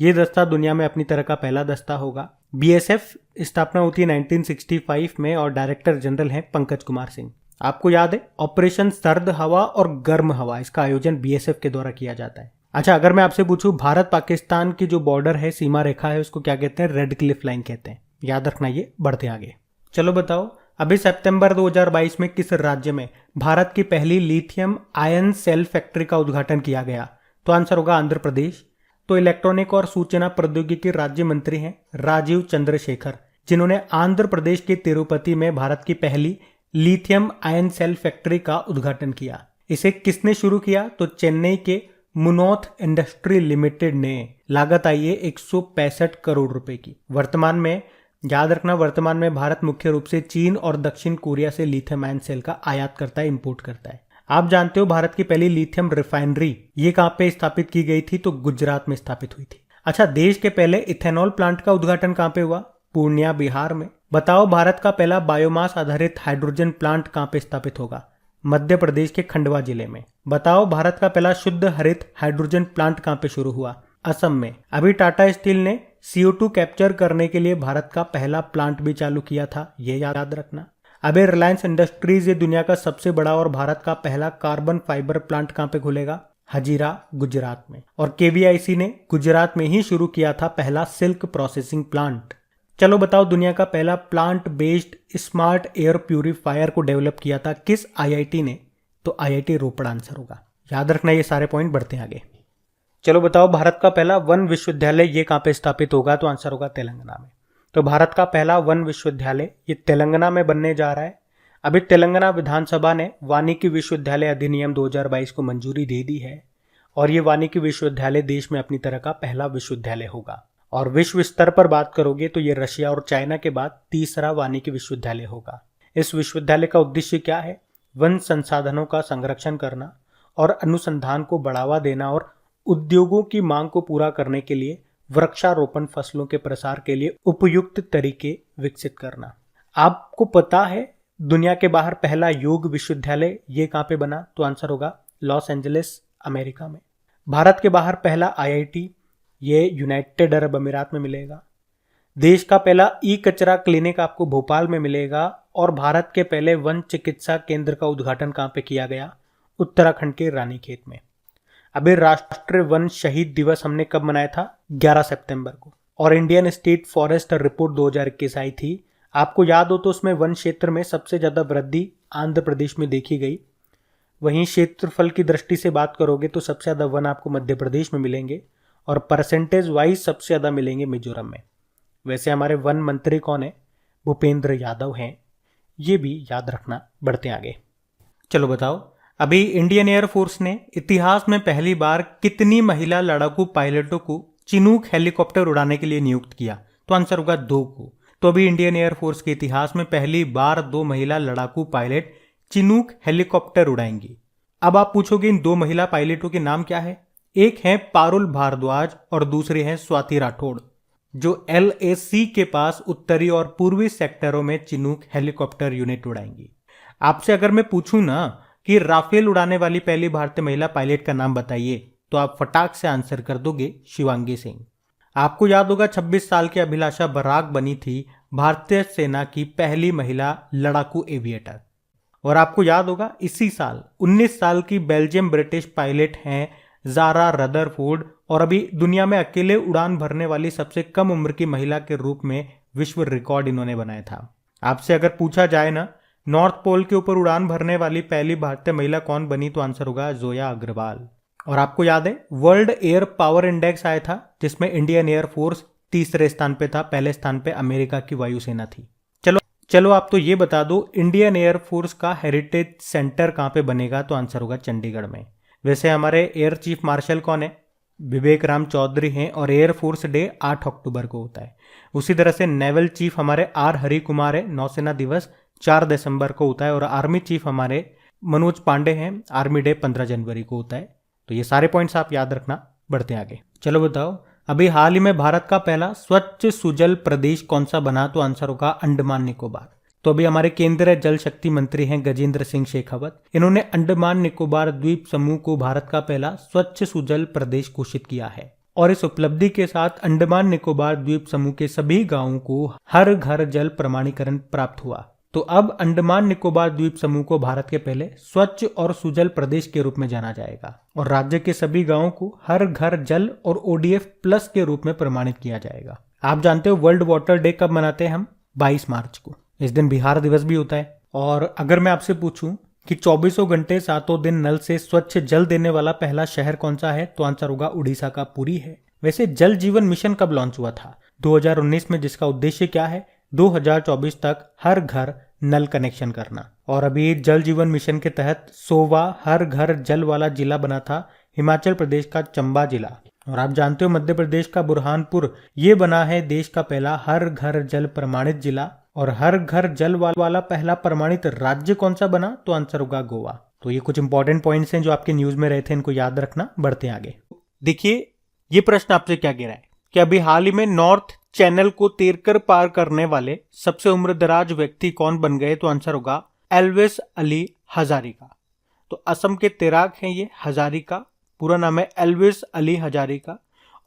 ये दस्ता दुनिया में अपनी तरह का पहला दस्ता होगा। बीएसएफ स्थापना होती है 1965 में और डायरेक्टर जनरल हैं पंकज कुमार सिंह। आपको याद है ऑपरेशन सर्द हवा और गर्म हवा, इसका आयोजन बीएसएफ के द्वारा किया जाता है। अच्छा, अगर मैं आपसे पूछूं भारत पाकिस्तान की जो बॉर्डर है, सीमा रेखा है, उसको क्या कहते हैं? रेड क्लिफ लाइन कहते हैं, याद रखना ये। बढ़ते आगे। चलो बताओ, अभी सितंबर 2022 में किस राज्य में भारत की पहली लिथियम आयन सेल फैक्ट्री का उद्घाटन किया गया? तो आंसर होगा आंध्र प्रदेश। तो इलेक्ट्रॉनिक और सूचना प्रौद्योगिकी राज्य मंत्री हैं राजीव चंद्रशेखर, जिन्होंने आंध्र प्रदेश के तिरुपति में भारत की पहली लिथियम आयन सेल फैक्ट्री का उद्घाटन किया। इसे किसने शुरू किया? तो चेन्नई के मुनोथ इंडस्ट्री लिमिटेड ने। लागत आई है 165 करोड़ रुपए की। वर्तमान में याद रखना, वर्तमान में भारत मुख्य रूप से चीन और दक्षिण कोरिया से लिथियम आयन सेल का आयात करता है, इंपोर्ट करता है। आप जानते हो भारत की पहली लिथियम रिफाइनरी ये कहाँ पे स्थापित की गई थी? तो गुजरात में स्थापित हुई थी। अच्छा, देश के पहले इथेनॉल प्लांट का उद्घाटन कहाँ पे हुआ? पूर्णिया, बिहार में। बताओ भारत का पहला बायोमास आधारित हाइड्रोजन प्लांट कहाँ पे स्थापित होगा? मध्य प्रदेश के खंडवा जिले में। बताओ भारत का पहला शुद्ध हरित हाइड्रोजन प्लांट कहाँ पे शुरू हुआ? असम में। अभी टाटा स्टील ने CO2 कैप्चर करने के लिए भारत का पहला प्लांट भी चालू किया था, ये याद रखना। अबे रिलायंस इंडस्ट्रीज ये दुनिया का सबसे बड़ा और भारत का पहला कार्बन फाइबर प्लांट कहाँ पे खुलेगा? हजीरा, गुजरात में। और KVIC ने गुजरात में ही शुरू किया था पहला सिल्क प्रोसेसिंग प्लांट। चलो बताओ, दुनिया का पहला plant based smart air purifier को डेवलप किया था किस IIT ने? तो IIT रोपड़ आंसर होगा, याद रखना ये सारे पॉइंट। बढ़ते आगे। चलो बताओ, भारत का पहला वन विश्वविद्यालय ये कहाँ पे स्थापित होगा? तो आंसर होगा तेलंगाना में। तो भारत का पहला वन विश्वविद्यालय ये तेलंगाना में बनने जा रहा है। अभी तेलंगाना विधानसभा ने वानिकी विश्वविद्यालय अधिनियम 2022 को मंजूरी दे दी है और ये वानिकी विश्वविद्यालय देश में अपनी तरह का पहला विश्वविद्यालय होगा। और विश्व स्तर पर बात करोगे तो ये रशिया और चाइना के बाद तीसरा वानिकी विश्वविद्यालय होगा। इस विश्वविद्यालय का उद्देश्य क्या है? वन संसाधनों का संरक्षण करना और अनुसंधान को बढ़ावा देना और उद्योगों की मांग को पूरा करने के लिए वृक्षारोपण फसलों के प्रसार के लिए उपयुक्त तरीके विकसित करना। आपको पता है दुनिया के बाहर पहला योग विश्वविद्यालय ये कहाँ पे बना? तो आंसर होगा लॉस एंजलिस, अमेरिका में। भारत के बाहर पहला IIT ये यूनाइटेड अरब अमीरात में मिलेगा। देश का पहला कचरा क्लिनिक आपको भोपाल में मिलेगा। और भारत के पहले वन चिकित्सा केंद्र का उद्घाटन कहाँ पे किया गया? उत्तराखंड के रानीखेत में। अभी राष्ट्रीय वन शहीद दिवस हमने कब मनाया था? 11 सितंबर को। और इंडियन स्टेट फॉरेस्ट रिपोर्ट 2021 आई थी। आपको याद हो तो उसमें वन क्षेत्र में सबसे ज्यादा वृद्धि आंध्र प्रदेश में देखी गई। वहीं क्षेत्रफल की दृष्टि से बात करोगे तो सबसे ज्यादा वन आपको मध्य प्रदेश में मिलेंगे और परसेंटेज वाइज सबसे ज्यादा मिलेंगे मिजोरम में। वैसे हमारे वन मंत्री कौन है? भूपेंद्र यादव हैं, ये भी याद रखना। बढ़ते आगे। चलो बताओ, अभी इंडियन एयरफोर्स ने इतिहास में पहली बार कितनी महिला लड़ाकू पायलटों को चिनूक हेलीकॉप्टर उड़ाने के लिए नियुक्त किया? तो आंसर होगा 2 को। तो अभी इंडियन एयरफोर्स के इतिहास में पहली बार 2 महिला लड़ाकू पायलट चिनूक हेलीकॉप्टर उड़ाएंगी। अब आप पूछोगे इन 2 महिला पायलटों के नाम क्या है? एक है पारुल भारद्वाज और दूसरे हैं स्वाति राठौड़, जो LAC के पास उत्तरी और पूर्वी सेक्टरों में चिनूक हेलीकॉप्टर यूनिट उड़ाएंगी। आपसे अगर मैं पूछूं ना कि राफेल उड़ाने वाली पहली भारतीय महिला पायलट का नाम बताइए, तो आप फटाक से आंसर कर दोगे शिवांगी सिंह। आपको याद होगा 26 साल की अभिलाषा बराक बनी थी भारतीय सेना की पहली महिला लड़ाकू एविएटर। और आपको याद होगा इसी साल 19 साल की बेल्जियम ब्रिटिश पायलट हैं जारा रदरफोर्ड, और अभी दुनिया में अकेले उड़ान भरने वाली सबसे कम उम्र की महिला के रूप में विश्व रिकॉर्ड इन्होंने बनाया था। आपसे अगर पूछा जाए ना नॉर्थ पोल के ऊपर उड़ान भरने वाली पहली भारतीय महिला कौन बनी, तो आंसर होगा जोया अग्रवाल। और आपको याद है वर्ल्ड एयर पावर इंडेक्स आया था जिसमें इंडियन एयर फोर्स तीसरे स्थान पे था, पहले स्थान पे अमेरिका की वायुसेना थी। चलो आप तो ये बता दो इंडियन एयर फोर्स का हेरिटेज सेंटर कहाँ पे बनेगा, तो आंसर होगा चंडीगढ़ में। वैसे हमारे एयर चीफ मार्शल कौन है, विवेक राम चौधरी हैं, और एयर फोर्स डे 8 अक्टूबर को होता है। उसी तरह से नेवल चीफ हमारे आर हरि कुमार है, नौसेना दिवस 4 दिसंबर को होता है, और आर्मी चीफ हमारे मनोज पांडे हैं, आर्मी डे 15 जनवरी को होता है। तो ये सारे पॉइंट्स आप याद रखना। बढ़ते आगे। चलो बताओ अभी हाल ही में भारत का पहला स्वच्छ सुजल प्रदेश कौन सा बना, तो आंसर होगा अंडमान निकोबार। तो अभी हमारे केंद्रीय जल शक्ति मंत्री हैं गजेंद्र सिंह शेखावत, इन्होंने अंडमान निकोबार द्वीप समूह को भारत का पहला स्वच्छ सुजल प्रदेश घोषित किया है। और इस उपलब्धि के साथ अंडमान निकोबार द्वीप समूह के सभी गांवों को हर घर जल प्रमाणीकरण प्राप्त हुआ। तो अब अंडमान निकोबार द्वीप समूह को भारत के पहले स्वच्छ और सुजल प्रदेश के रूप में जाना जाएगा, और राज्य के सभी गांवों को हर घर जल और ODF प्लस के रूप में प्रमाणित किया जाएगा। आप जानते हो वर्ल्ड वाटर डे कब मनाते हैं हम, 22 मार्च को। इस दिन बिहार दिवस भी होता है। और अगर मैं आपसे पूछूं कि 24 घंटे 7 दिन नल से स्वच्छ जल देने वाला पहला शहर कौन सा है, तो आंसर होगा उड़ीसा का पुरी है। वैसे जल जीवन मिशन कब लॉन्च हुआ था, 2019 में, जिसका उद्देश्य क्या है 2024 तक हर घर नल कनेक्शन करना। और अभी जल जीवन मिशन के तहत 100वां हर घर जल वाला जिला बना था हिमाचल प्रदेश का चंबा जिला। और आप जानते हो मध्य प्रदेश का बुरहानपुर ये बना है देश का पहला हर घर जल प्रमाणित जिला। और हर घर जल वाला पहला प्रमाणित राज्य कौन सा बना, तो आंसर होगा गोवा। तो ये कुछ इंपॉर्टेंट पॉइंट्स हैं जो आपके न्यूज में रहे थे, इनको याद रखना। बढ़ते आगे। देखिए ये प्रश्न आपसे क्या कह रहा है कि अभी हाल ही में नॉर्थ चैनल को तैरकर पार करने वाले सबसे उम्रदराज व्यक्ति कौन बन गए, तो आंसर होगा एल्विस अली हजारिका। तो असम के तैराक हैं ये हजारिका, पूरा नाम है एल्विस अली हजारिका,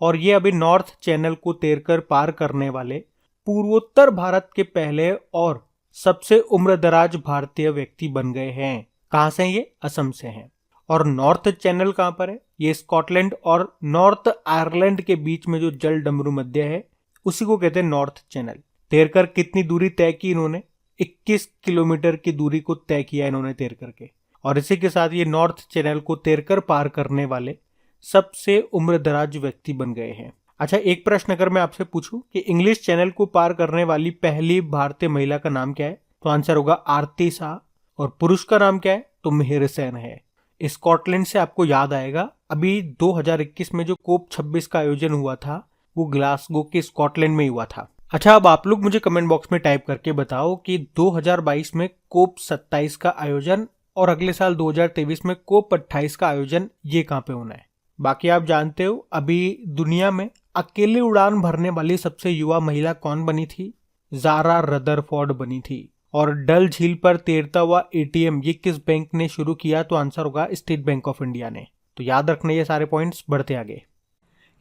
और ये अभी नॉर्थ चैनल को तैरकर पार करने वाले पूर्वोत्तर भारत के पहले और सबसे उम्रदराज भारतीय व्यक्ति बन गए हैं। कहां से ये, असम से हैं। और नॉर्थ चैनल कहां पर है, ये स्कॉटलैंड और नॉर्थ आयरलैंड के बीच में जो जल डमरू मध्य है उसी को कहते हैं नॉर्थ चैनल। तैरकर कितनी दूरी तय की इन्होंने, 21 किलोमीटर की दूरी को तय किया इन्होंने तैर करके। और इसी के साथ ये नॉर्थ चैनल को तैरकर पार करने वाले सबसे उम्रदराज व्यक्ति बन गए हैं। अच्छा एक प्रश्न अगर मैं आपसे पूछूं कि इंग्लिश चैनल को पार करने वाली पहली भारतीय महिला का नाम क्या है, तो आंसर होगा आरती शाह। और पुरुष का नाम क्या है, तो मिहिर सेन है। स्कॉटलैंड से आपको याद आएगा अभी 2021 में जो कोप 26 का आयोजन हुआ था वो ग्लासगो के स्कॉटलैंड में ही हुआ था। अच्छा अब आप लोग मुझे कमेंट बॉक्स में टाइप करके बताओ कि 2022 में कोप 27 का आयोजन और अगले साल 2023 में कोप 28 का आयोजन ये कहाँ पे होना है। बाकी आप जानते हो अभी दुनिया में अकेले उड़ान भरने वाली सबसे युवा महिला कौन बनी थी, जारा रदरफोर्ड बनी थी। और डल झील पर तैरता हुआ ATM ये किस बैंक ने शुरू किया, तो आंसर होगा स्टेट बैंक ऑफ इंडिया ने। तो याद रखने ये सारे पॉइंट्स। बढ़ते आगे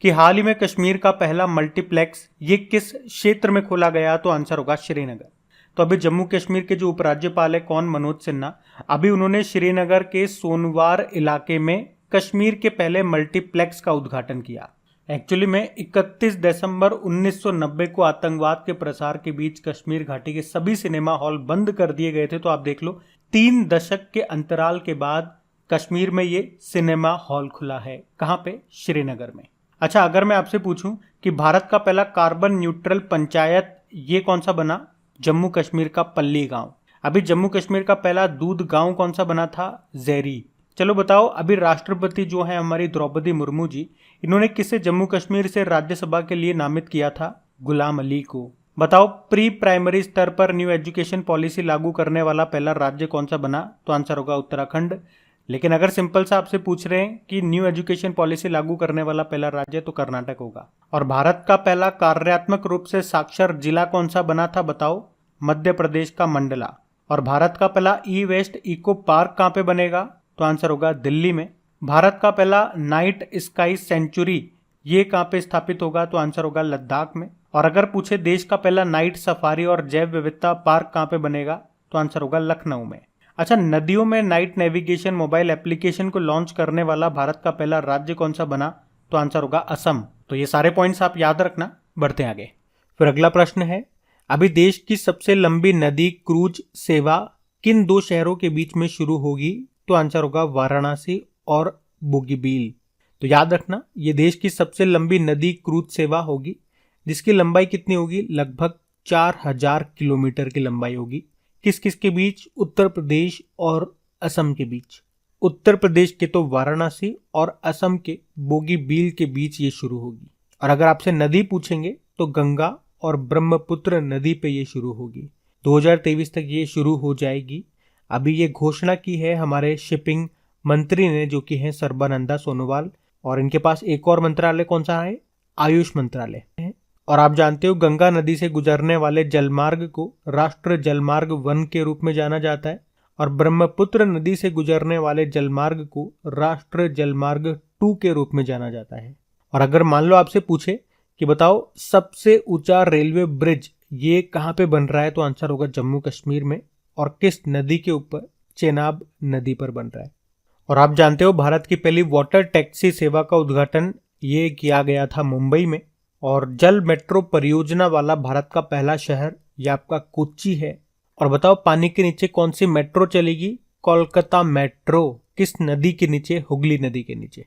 कि हाल ही में कश्मीर का पहला मल्टीप्लेक्स ये किस क्षेत्र में खोला गया, तो आंसर होगा श्रीनगर। तो अभी जम्मू कश्मीर के जो उपराज्यपाल है कौन, मनोज सिन्हा, अभी उन्होंने श्रीनगर के सोनवार इलाके में कश्मीर के पहले मल्टीप्लेक्स का उद्घाटन किया। एक्चुअली में 31 दिसंबर 1990 को आतंकवाद के प्रसार के बीच कश्मीर घाटी के सभी सिनेमा हॉल बंद कर दिए गए थे। तो आप देख लो 3 दशक के अंतराल के बाद कश्मीर में ये सिनेमा हॉल खुला है। कहाँ पे, श्रीनगर में। अच्छा अगर मैं आपसे पूछूं कि भारत का पहला कार्बन न्यूट्रल पंचायत ये कौन सा बना, जम्मू कश्मीर का पल्ली गांव। अभी जम्मू कश्मीर का पहला दूध गांव कौन सा बना था, जैरी। चलो बताओ अभी राष्ट्रपति जो है हमारी द्रौपदी मुर्मू जी, इन्होंने किसे जम्मू कश्मीर से राज्यसभा के लिए नामित किया था, गुलाम अली को। बताओ प्री प्राइमरी स्तर पर न्यू एजुकेशन पॉलिसी लागू करने वाला पहला राज्य कौन सा बना, तो आंसर होगा उत्तराखंड। लेकिन अगर सिंपल सा आपसे पूछ रहे हैं कि न्यू एजुकेशन पॉलिसी लागू करने वाला पहला राज्य, तो कर्नाटक होगा। और भारत का पहला कार्यात्मक रूप से साक्षर जिला कौन सा बना था, बताओ, मध्य प्रदेश का मंडला। और भारत का पहला ई वेस्ट इको पार्क कहाँ पे बनेगा? तो आंसर होगा दिल्ली में। भारत का पहला नाइट स्काई सेंचुरी ये कहाँ पे स्थापित होगा? तो आंसर होगा लद्दाख में। और अगर पूछे देश का पहला नाइट सफारी और जैव विविधता पार्क कहाँ पे बनेगा? तो आंसर होगा लखनऊ में। अच्छा, नदियों में नाइट नेविगेशन मोबाइल एप्लीकेशन को लॉन्च करने वाला भारत का पहला राज्य कौन सा बना? तो आंसर होगा असम। तो ये सारे पॉइंट्स आप याद रखना। बढ़ते हैं आगे। फिर अगला प्रश्न है, अभी देश की सबसे लंबी नदी क्रूज सेवा किन दो शहरों के बीच में शुरू होगी? तो आंसर होगा वाराणसी और बोगीबील। तो याद रखना, ये देश की सबसे लंबी नदी क्रूज सेवा होगी, जिसकी लंबाई कितनी होगी? लगभग 4000 किलोमीटर की लंबाई होगी। किस किस के बीच? उत्तर प्रदेश और असम के बीच। उत्तर प्रदेश के तो वाराणसी और असम के बोगीबील के बीच ये शुरू होगी। और अगर आपसे नदी पूछेंगे तो गंगा और ब्रह्मपुत्र नदी पे ये शुरू होगी। 2023 तक ये शुरू हो जाएगी। अभी ये घोषणा की है हमारे शिपिंग मंत्री ने, जो कि है सर्बानंदा सोनोवाल। और इनके पास एक और मंत्रालय कौन सा है? आयुष मंत्रालय है। और आप जानते हो गंगा नदी से गुजरने वाले जलमार्ग को राष्ट्रीय जलमार्ग 1 के रूप में जाना जाता है, और ब्रह्मपुत्र नदी से गुजरने वाले जलमार्ग को राष्ट्रीय जलमार्ग 2 के रूप में जाना जाता है। और अगर मान लो आपसे पूछे कि बताओ सबसे ऊंचा रेलवे ब्रिज ये कहाँ पे बन रहा है? तो आंसर होगा जम्मू कश्मीर में। और किस नदी के ऊपर? चेनाब नदी पर बन रहा है। और आप जानते हो भारत की पहली वाटर टैक्सी सेवा का उद्घाटन ये किया गया था मुंबई में। और जल मेट्रो परियोजना वाला भारत का पहला शहर ये आपका कोच्चि है। और बताओ पानी के नीचे कौन सी मेट्रो चलेगी? कोलकाता मेट्रो। किस नदी के नीचे? हुगली नदी के नीचे।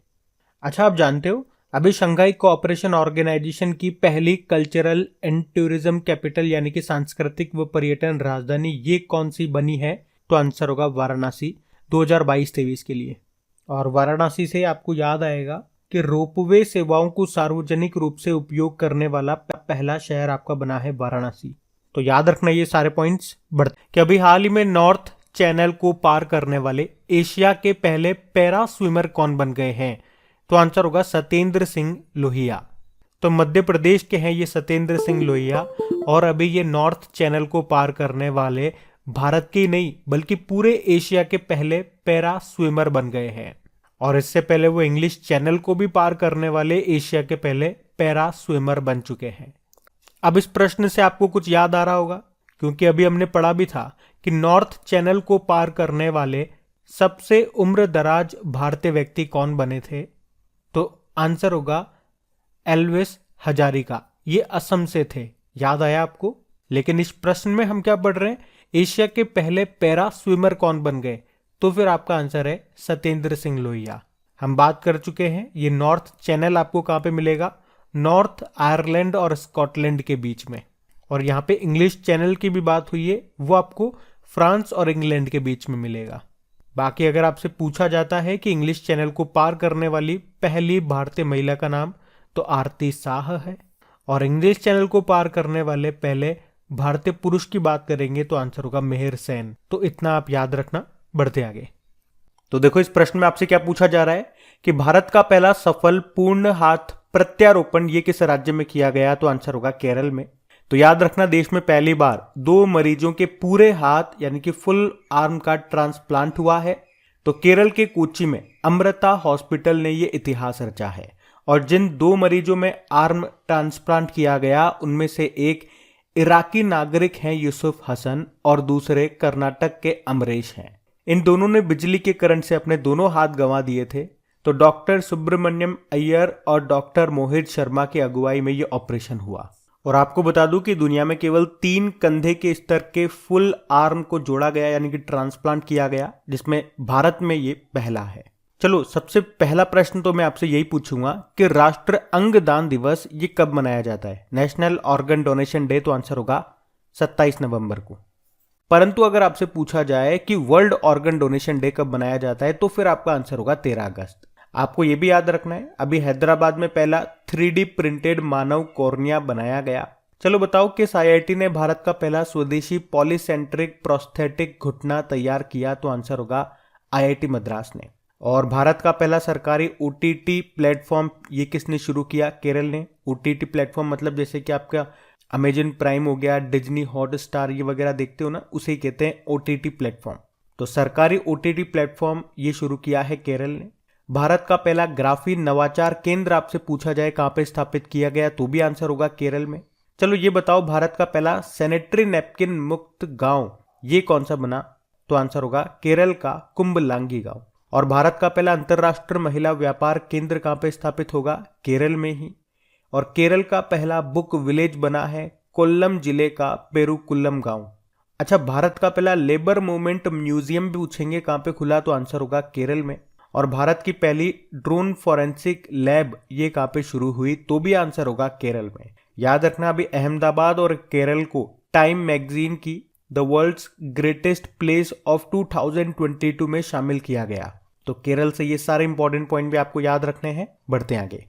अच्छा, आप जानते हो अभी शंघाई कोऑपरेशन ऑर्गेनाइजेशन की पहली कल्चरल एंड टूरिज्म कैपिटल यानी कि सांस्कृतिक व पर्यटन राजधानी ये कौन सी बनी है? तो आंसर होगा वाराणसी 2022-23 के लिए। और वाराणसी से आपको याद आएगा कि रोपवे सेवाओं को सार्वजनिक रूप से उपयोग करने वाला पहला शहर आपका बना है वाराणसी। तो याद रखना ये सारे पॉइंट्स। कि अभी हाल ही में नॉर्थ चैनल को पार करने वाले एशिया के पहले पैरा स्विमर कौन बन गए हैं? तो आंसर होगा सत्येंद्र सिंह लोहिया। तो मध्य प्रदेश के हैं ये सत्येंद्र सिंह लोहिया। और अभी ये नॉर्थ चैनल को पार करने वाले भारत के नहीं बल्कि पूरे एशिया के पहले पैरा स्विमर बन गए हैं। और इससे पहले वो इंग्लिश चैनल को भी पार करने वाले एशिया के पहले पैरा स्विमर बन चुके हैं। अब इस प्रश्न से आपको कुछ याद आ रहा होगा, क्योंकि अभी हमने पढ़ा भी था कि नॉर्थ चैनल को पार करने वाले सबसे उम्र दराज भारतीय व्यक्ति कौन बने थे? तो आंसर होगा एल्विस हजारिका। ये असम से थे। याद आया आपको? लेकिन इस प्रश्न में हम क्या पढ़ रहे हैं? एशिया के पहले पैरा स्विमर कौन बन गए? तो फिर आपका आंसर है सत्येंद्र सिंह लोहिया। हम बात कर चुके हैं ये नॉर्थ चैनल आपको कहां पे मिलेगा? नॉर्थ आयरलैंड और स्कॉटलैंड के बीच में। और यहाँ पे इंग्लिश चैनल की भी बात हुई है, वो आपको फ्रांस और इंग्लैंड के बीच में मिलेगा। बाकी अगर आपसे पूछा जाता है कि इंग्लिश चैनल को पार करने वाली पहली भारतीय महिला का नाम, तो आरती शाह है। और इंग्लिश चैनल को पार करने वाले पहले भारतीय पुरुष की बात करेंगे तो आंसर होगा मेहर सेन। तो इतना आप याद रखना। बढ़ते आगे। तो देखो इस प्रश्न में आपसे क्या पूछा जा रहा है कि भारत का पहला सफल पूर्ण हाथ प्रत्यारोपण ये किस राज्य में किया गया? तो आंसर होगा केरल में। तो याद रखना देश में पहली बार 2 मरीजों के पूरे हाथ यानी कि फुल आर्म का ट्रांसप्लांट हुआ है। तो केरल के कोच्चि में अमृता हॉस्पिटल ने ये इतिहास रचा है। और जिन 2 मरीजों में आर्म ट्रांसप्लांट किया गया उनमें से एक इराकी नागरिक हैं यूसुफ हसन और दूसरे कर्नाटक के अमरेश हैं। इन दोनों ने बिजली के करंट से अपने दोनों हाथ गंवा दिए थे। तो डॉक्टर सुब्रमण्यम अय्यर और डॉक्टर मोहित शर्मा की अगुवाई में ये ऑपरेशन हुआ। और आपको बता दूं कि दुनिया में केवल 3 कंधे के स्तर के फुल आर्म को जोड़ा गया यानी कि ट्रांसप्लांट किया गया, जिसमें भारत में ये पहला है। चलो सबसे पहला प्रश्न तो मैं आपसे यही पूछूंगा कि राष्ट्रीय अंगदान दिवस ये कब मनाया जाता है? National organ donation day. तो आंसर होगा 27 नवंबर को। परंतु अगर आपसे पूछा जाए कि वर्ल्ड ऑर्गन डोनेशन डे कब मनाया जाता है तो फिर आपका आंसर होगा 13 अगस्त। आपको यह भी याद रखना है अभी हैदराबाद में पहला 3D प्रिंटेड मानव कॉर्निया बनाया गया। चलो बताओ किस आईआईटी ने भारत का पहला स्वदेशी पॉलीसेंट्रिक प्रोस्थेटिक घुटना तैयार किया? तो आंसर होगा आईआईटी मद्रास ने। और भारत का पहला सरकारी OTT प्लेटफॉर्म ये किसने शुरू किया? केरल ने। OTT प्लेटफॉर्म मतलब जैसे कि आपका अमेजन प्राइम हो गया, डिज्नी हॉटस्टार, ये वगैरह देखते हो ना, उसे कहते हैं ओटीटी प्लेटफॉर्म। तो सरकारी ओटीटी प्लेटफॉर्म ये शुरू किया है केरल ने। भारत का पहला ग्राफीन नवाचार केंद्र आपसे पूछा जाए कहां पे स्थापित किया गया, तो भी आंसर होगा केरल में। चलो ये बताओ, भारत का पहला सैनिटरी नैपकिन मुक्त गांव ये कौन सा बना, तो आंसर होगा केरल का कुंभलांगी गांव। और भारत का पहला अंतरराष्ट्रीय महिला व्यापार केंद्र कहां पे स्थापित होगा, केरल में ही। और केरल का पहला बुक विलेज बना है कोल्लम जिले का पेरुकुल्लम गांव। अच्छा, भारत का पहला लेबर मूवमेंट म्यूजियम भी पूछेंगे कहां पे खुला, तो आंसर होगा केरल में। और भारत की पहली ड्रोन फॉरेंसिक लैब ये कहां पे शुरू हुई, तो भी आंसर होगा केरल में। याद रखना, अभी अहमदाबाद और केरल को टाइम मैगजीन की the world's greatest place of 2022 में शामिल किया गया। तो केरल से ये सारे इंपॉर्टेंट पॉइंट भी आपको याद रखने हैं। बढ़ते हैं आगे।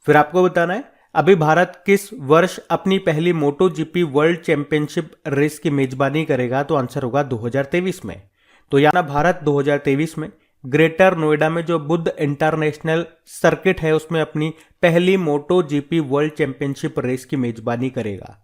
फिर आपको बताना है अभी भारत किस वर्ष अपनी पहली मोटो जीपी वर्ल्ड चैंपियनशिप रेस की मेजबानी करेगा, तो आंसर होगा 2023 में। तो यानी भारत 2023 में ग्रेटर नोएडा में जो बुद्ध इंटरनेशनल सर्किट है उसमें अपनी पहली मोटो जीपी वर्ल्ड चैंपियनशिप रेस की मेजबानी करेगा।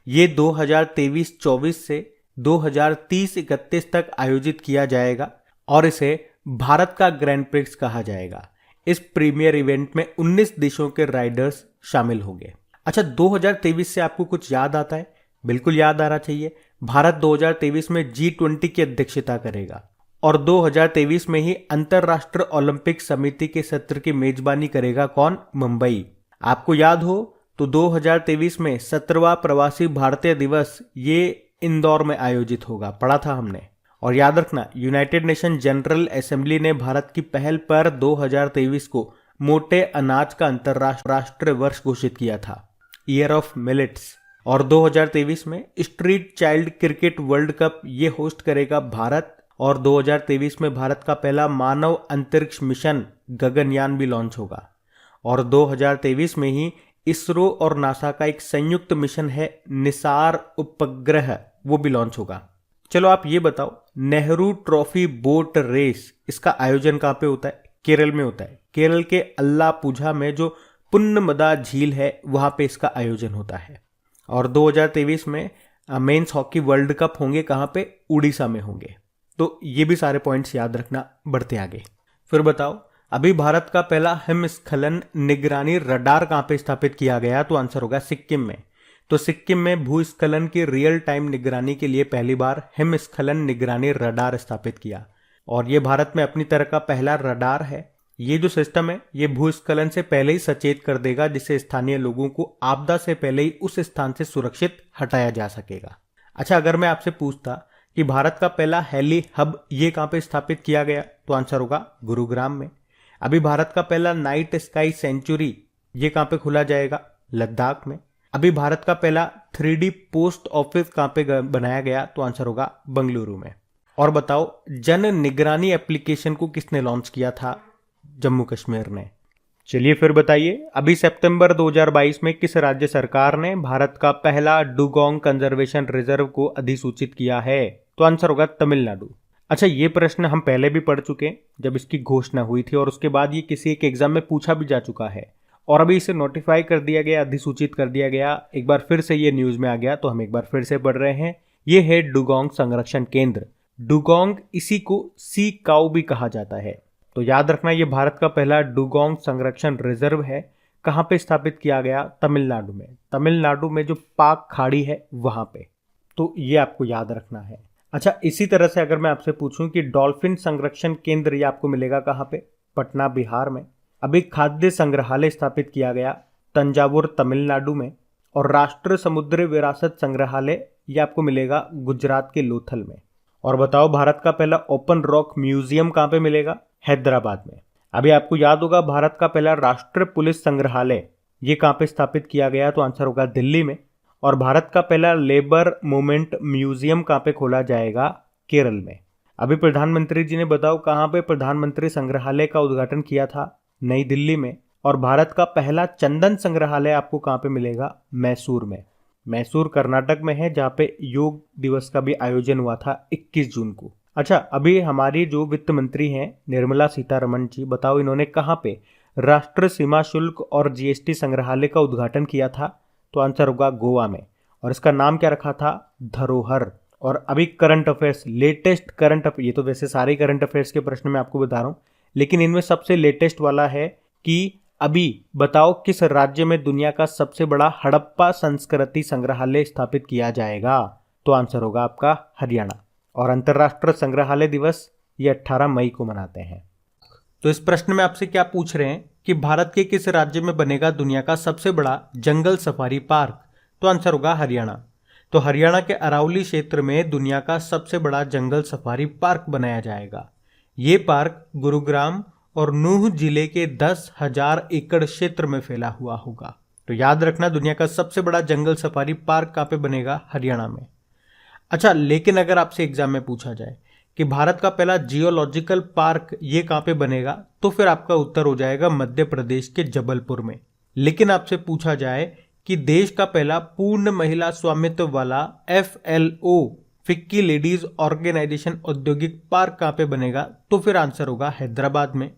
ये 2023-24 से 2030-31 तक आयोजित किया जाएगा और इसे भारत का ग्रैंड प्रिक्स कहा जाएगा। इस प्रीमियर इवेंट में 19 देशों के राइडर्स शामिल होंगे। अच्छा, 2023 से आपको कुछ याद आता है? बिल्कुल याद आना चाहिए। भारत 2023 में G20 की अध्यक्षता करेगा और 2023 में ही अंतरराष्ट्रीय ओलंपिक समिति के सत्र की मेजबानी करेगा कौन? मुंबई। आपको याद हो तो 2023 में 17वां प्रवासी भारतीय दिवस ये इंदौर में आयोजित होगा, पढ़ा था हमने। और याद रखना, यूनाइटेड नेशन जनरल असेंबली ने भारत की पहल पर 2023 को मोटे अनाज का अंतरराष्ट्रीय वर्ष घोषित किया था, ईयर ऑफ मिलेट्स। और 2023 में street child cricket world cup ये होस्ट करेगा भारत। और 2023 में भारत का पहला मानव अंतरिक्ष मिशन गगनयान भी लॉन्च होगा। और 2023 में ही इसरो और नासा का एक संयुक्त मिशन है निसार उपग्रह, वो भी लॉन्च होगा। चलो आप ये बताओ, नेहरू ट्रॉफी बोट रेस इसका आयोजन कहां पे होता है? केरल में होता है। केरल के अल्लापुझा में जो पुन्नमदा झील है वहां पे इसका आयोजन होता है। और 2023 में मेंस हॉकी वर्ल्ड कप होंगे कहां पे? उड़ीसा में होंगे। तो ये भी सारे पॉइंट्स याद रखना। बढ़ते आगे। फिर बताओ, अभी भारत का पहला हिमस्खलन निगरानी रडार कहां पे स्थापित किया गया, तो आंसर होगा सिक्किम में। तो सिक्किम में भूस्खलन की रियल टाइम निगरानी के लिए पहली बार हिमस्खलन निगरानी रडार स्थापित किया। और ये भारत में अपनी तरह का पहला रडार है। ये जो सिस्टम है ये भूस्खलन से पहले ही सचेत कर देगा, जिससे स्थानीय लोगों को आपदा से पहले ही उस स्थान से सुरक्षित हटाया जा सकेगा। अच्छा, अगर मैं आपसे पूछता कि भारत का पहला हेली हब ये कहां पे स्थापित किया गया, तो आंसर होगा गुरुग्राम में। अभी भारत का पहला नाइट स्काई सेंचुरी ये कहां पे खुला जाएगा? लद्दाख में। अभी भारत का पहला 3D पोस्ट ऑफिस कहां पे बनाया गया, तो आंसर होगा बंगलुरु में। और बताओ, जन निगरानी एप्लीकेशन को किसने लॉन्च किया था? जम्मू कश्मीर ने। चलिए फिर बताइए, अभी सितंबर 2022 में किस राज्य सरकार ने भारत का पहला डुगोंग कंजर्वेशन रिजर्व को अधिसूचित किया है, तो आंसर होगा तमिलनाडु। अच्छा, ये प्रश्न हम पहले भी पढ़ चुके हैं जब इसकी घोषणा हुई थी, और उसके बाद ये किसी एक एग्जाम में पूछा भी जा चुका है। और अभी इसे नोटिफाई कर दिया गया, अधिसूचित कर दिया गया, एक बार फिर से ये न्यूज में आ गया, तो हम एक बार फिर से पढ़ रहे हैं। ये है डुगोंग संरक्षण केंद्र। डुगोंग इसी को सी काउ भी कहा जाता है। तो याद रखना, ये भारत का पहला डुगोंग संरक्षण रिजर्व है। कहां पे स्थापित किया गया? तमिलनाडु में। तमिलनाडु में जो पाक खाड़ी है वहां पे। तो ये आपको याद रखना है। अच्छा, इसी तरह से अगर मैं आपसे पूछूं कि डॉल्फिन संरक्षण केंद्र ये आपको मिलेगा कहां पे? पटना, बिहार में। अभी खाद्य संग्रहालय स्थापित किया गया तंजावुर, तमिलनाडु में। और राष्ट्रीय समुद्री विरासत संग्रहालय ये आपको मिलेगा गुजरात के लोथल में। और बताओ, भारत का पहला ओपन रॉक म्यूजियम कहां पे मिलेगा? हैदराबाद में। अभी आपको याद होगा, भारत का पहला राष्ट्रीय पुलिस संग्रहालय ये कहां पे स्थापित किया गया, तो आंसर होगा दिल्ली में। और भारत का पहला लेबर मूवमेंट म्यूजियम कहां पे खोला जाएगा? केरल में। अभी प्रधानमंत्री जी ने बताओ कहां पे प्रधानमंत्री संग्रहालय का उद्घाटन किया था? नई दिल्ली में। और भारत का पहला चंदन संग्रहालय आपको कहां पे मिलेगा? मैसूर में। मैसूर कर्नाटक में है, जहां पे योग दिवस का भी आयोजन हुआ था 21 जून को। अच्छा, अभी हमारी जो वित्त मंत्री हैं निर्मला सीतारमण जी, बताओ इन्होंने कहां पे राष्ट्रीय सीमा शुल्क और जीएसटी संग्रहालय का उद्घाटन किया था? तो आंसर होगा गोवा में। और इसका नाम क्या रखा था, धरोहर। और अभी current affairs, latest current affair, ये तो वैसे सारे करंट अफेयर्स के प्रश्न मैं आपको बता रहा हूँ, लेकिन इनमें सबसे लेटेस्ट वाला है कि अभी बताओ किस राज्य में दुनिया का सबसे बड़ा हड़प्पा संस्कृति संग्रहालय स्थापित किया जाएगा। तो आंसर होगा आपका हरियाणा। और अंतर्राष्ट्रीय संग्रहालय दिवस ये 18 मई को मनाते हैं। तो इस प्रश्न में आपसे क्या पूछ रहे हैं कि भारत के किस राज्य में बनेगा दुनिया का सबसे बड़ा जंगल सफारी पार्क। तो आंसर होगा हरियाणा। तो हरियाणा के अरावली क्षेत्र में दुनिया का सबसे बड़ा जंगल सफारी पार्क बनाया जाएगा। ये पार्क गुरुग्राम और नूह जिले के 10,000 एकड़ क्षेत्र में फैला हुआ होगा। तो याद रखना, दुनिया का सबसे बड़ा जंगल सफारी पार्क कहाँ पे बनेगा, हरियाणा में। अच्छा, लेकिन अगर आपसे एग्जाम में पूछा जाए कि भारत का पहला जियोलॉजिकल पार्क ये कहाँ पे बनेगा, तो फिर आपका उत्तर हो जाएगा मध्य प्रदेश के जबलपुर में। लेकिन आपसे पूछा जाए कि देश का पहला पूर्ण महिला स्वामित्व वाला FLO फिक्की लेडीज ऑर्गेनाइजेशन औद्योगिक पार्क कहाँ पे बनेगा, तो फिर आंसर होगा हैदराबाद में।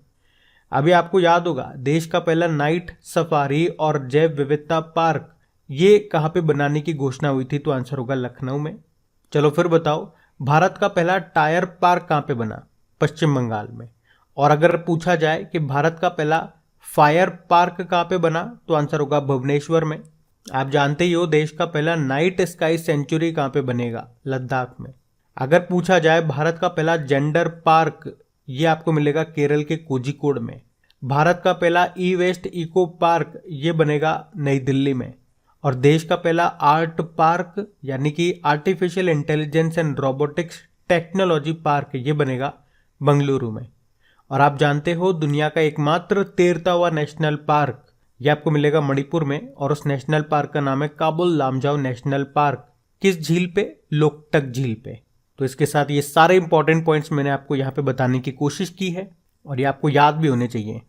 अभी आपको याद होगा देश का पहला नाइट सफारी और जैव विविधता पार्क ये कहाँ पे बनाने की घोषणा हुई थी, तो आंसर होगा लखनऊ में। चलो फिर बताओ, भारत का पहला टायर पार्क कहाँ पे बना, पश्चिम बंगाल में। और अगर पूछा जाए कि भारत का पहला फायर पार्क कहाँ पे बना, तो आंसर होगा भुवनेश्वर में। आप जानते ही हो देश का पहला नाइट स्काई सेंचुरी कहाँ पे बनेगा, लद्दाख में। अगर पूछा जाए भारत का पहला जेंडर पार्क, ये आपको मिलेगा केरल के कोझिकोड में। भारत का पहला ई वेस्ट इको पार्क ये बनेगा नई दिल्ली में। और देश का पहला आर्ट पार्क यानी कि artificial intelligence and robotics technology park ये बनेगा बंगलुरु में। और आप जानते हो दुनिया का एकमात्र तैरता नेशनल पार्क ये आपको मिलेगा मणिपुर में, और उस नेशनल पार्क का नाम है काबुल लामजाओ नेशनल पार्क। किस झील पे, लोकटक झील पे। तो इसके साथ ये सारे इंपॉर्टेंट पॉइंट्स मैंने आपको यहाँ पे बताने की कोशिश की है और ये आपको याद भी होने चाहिए।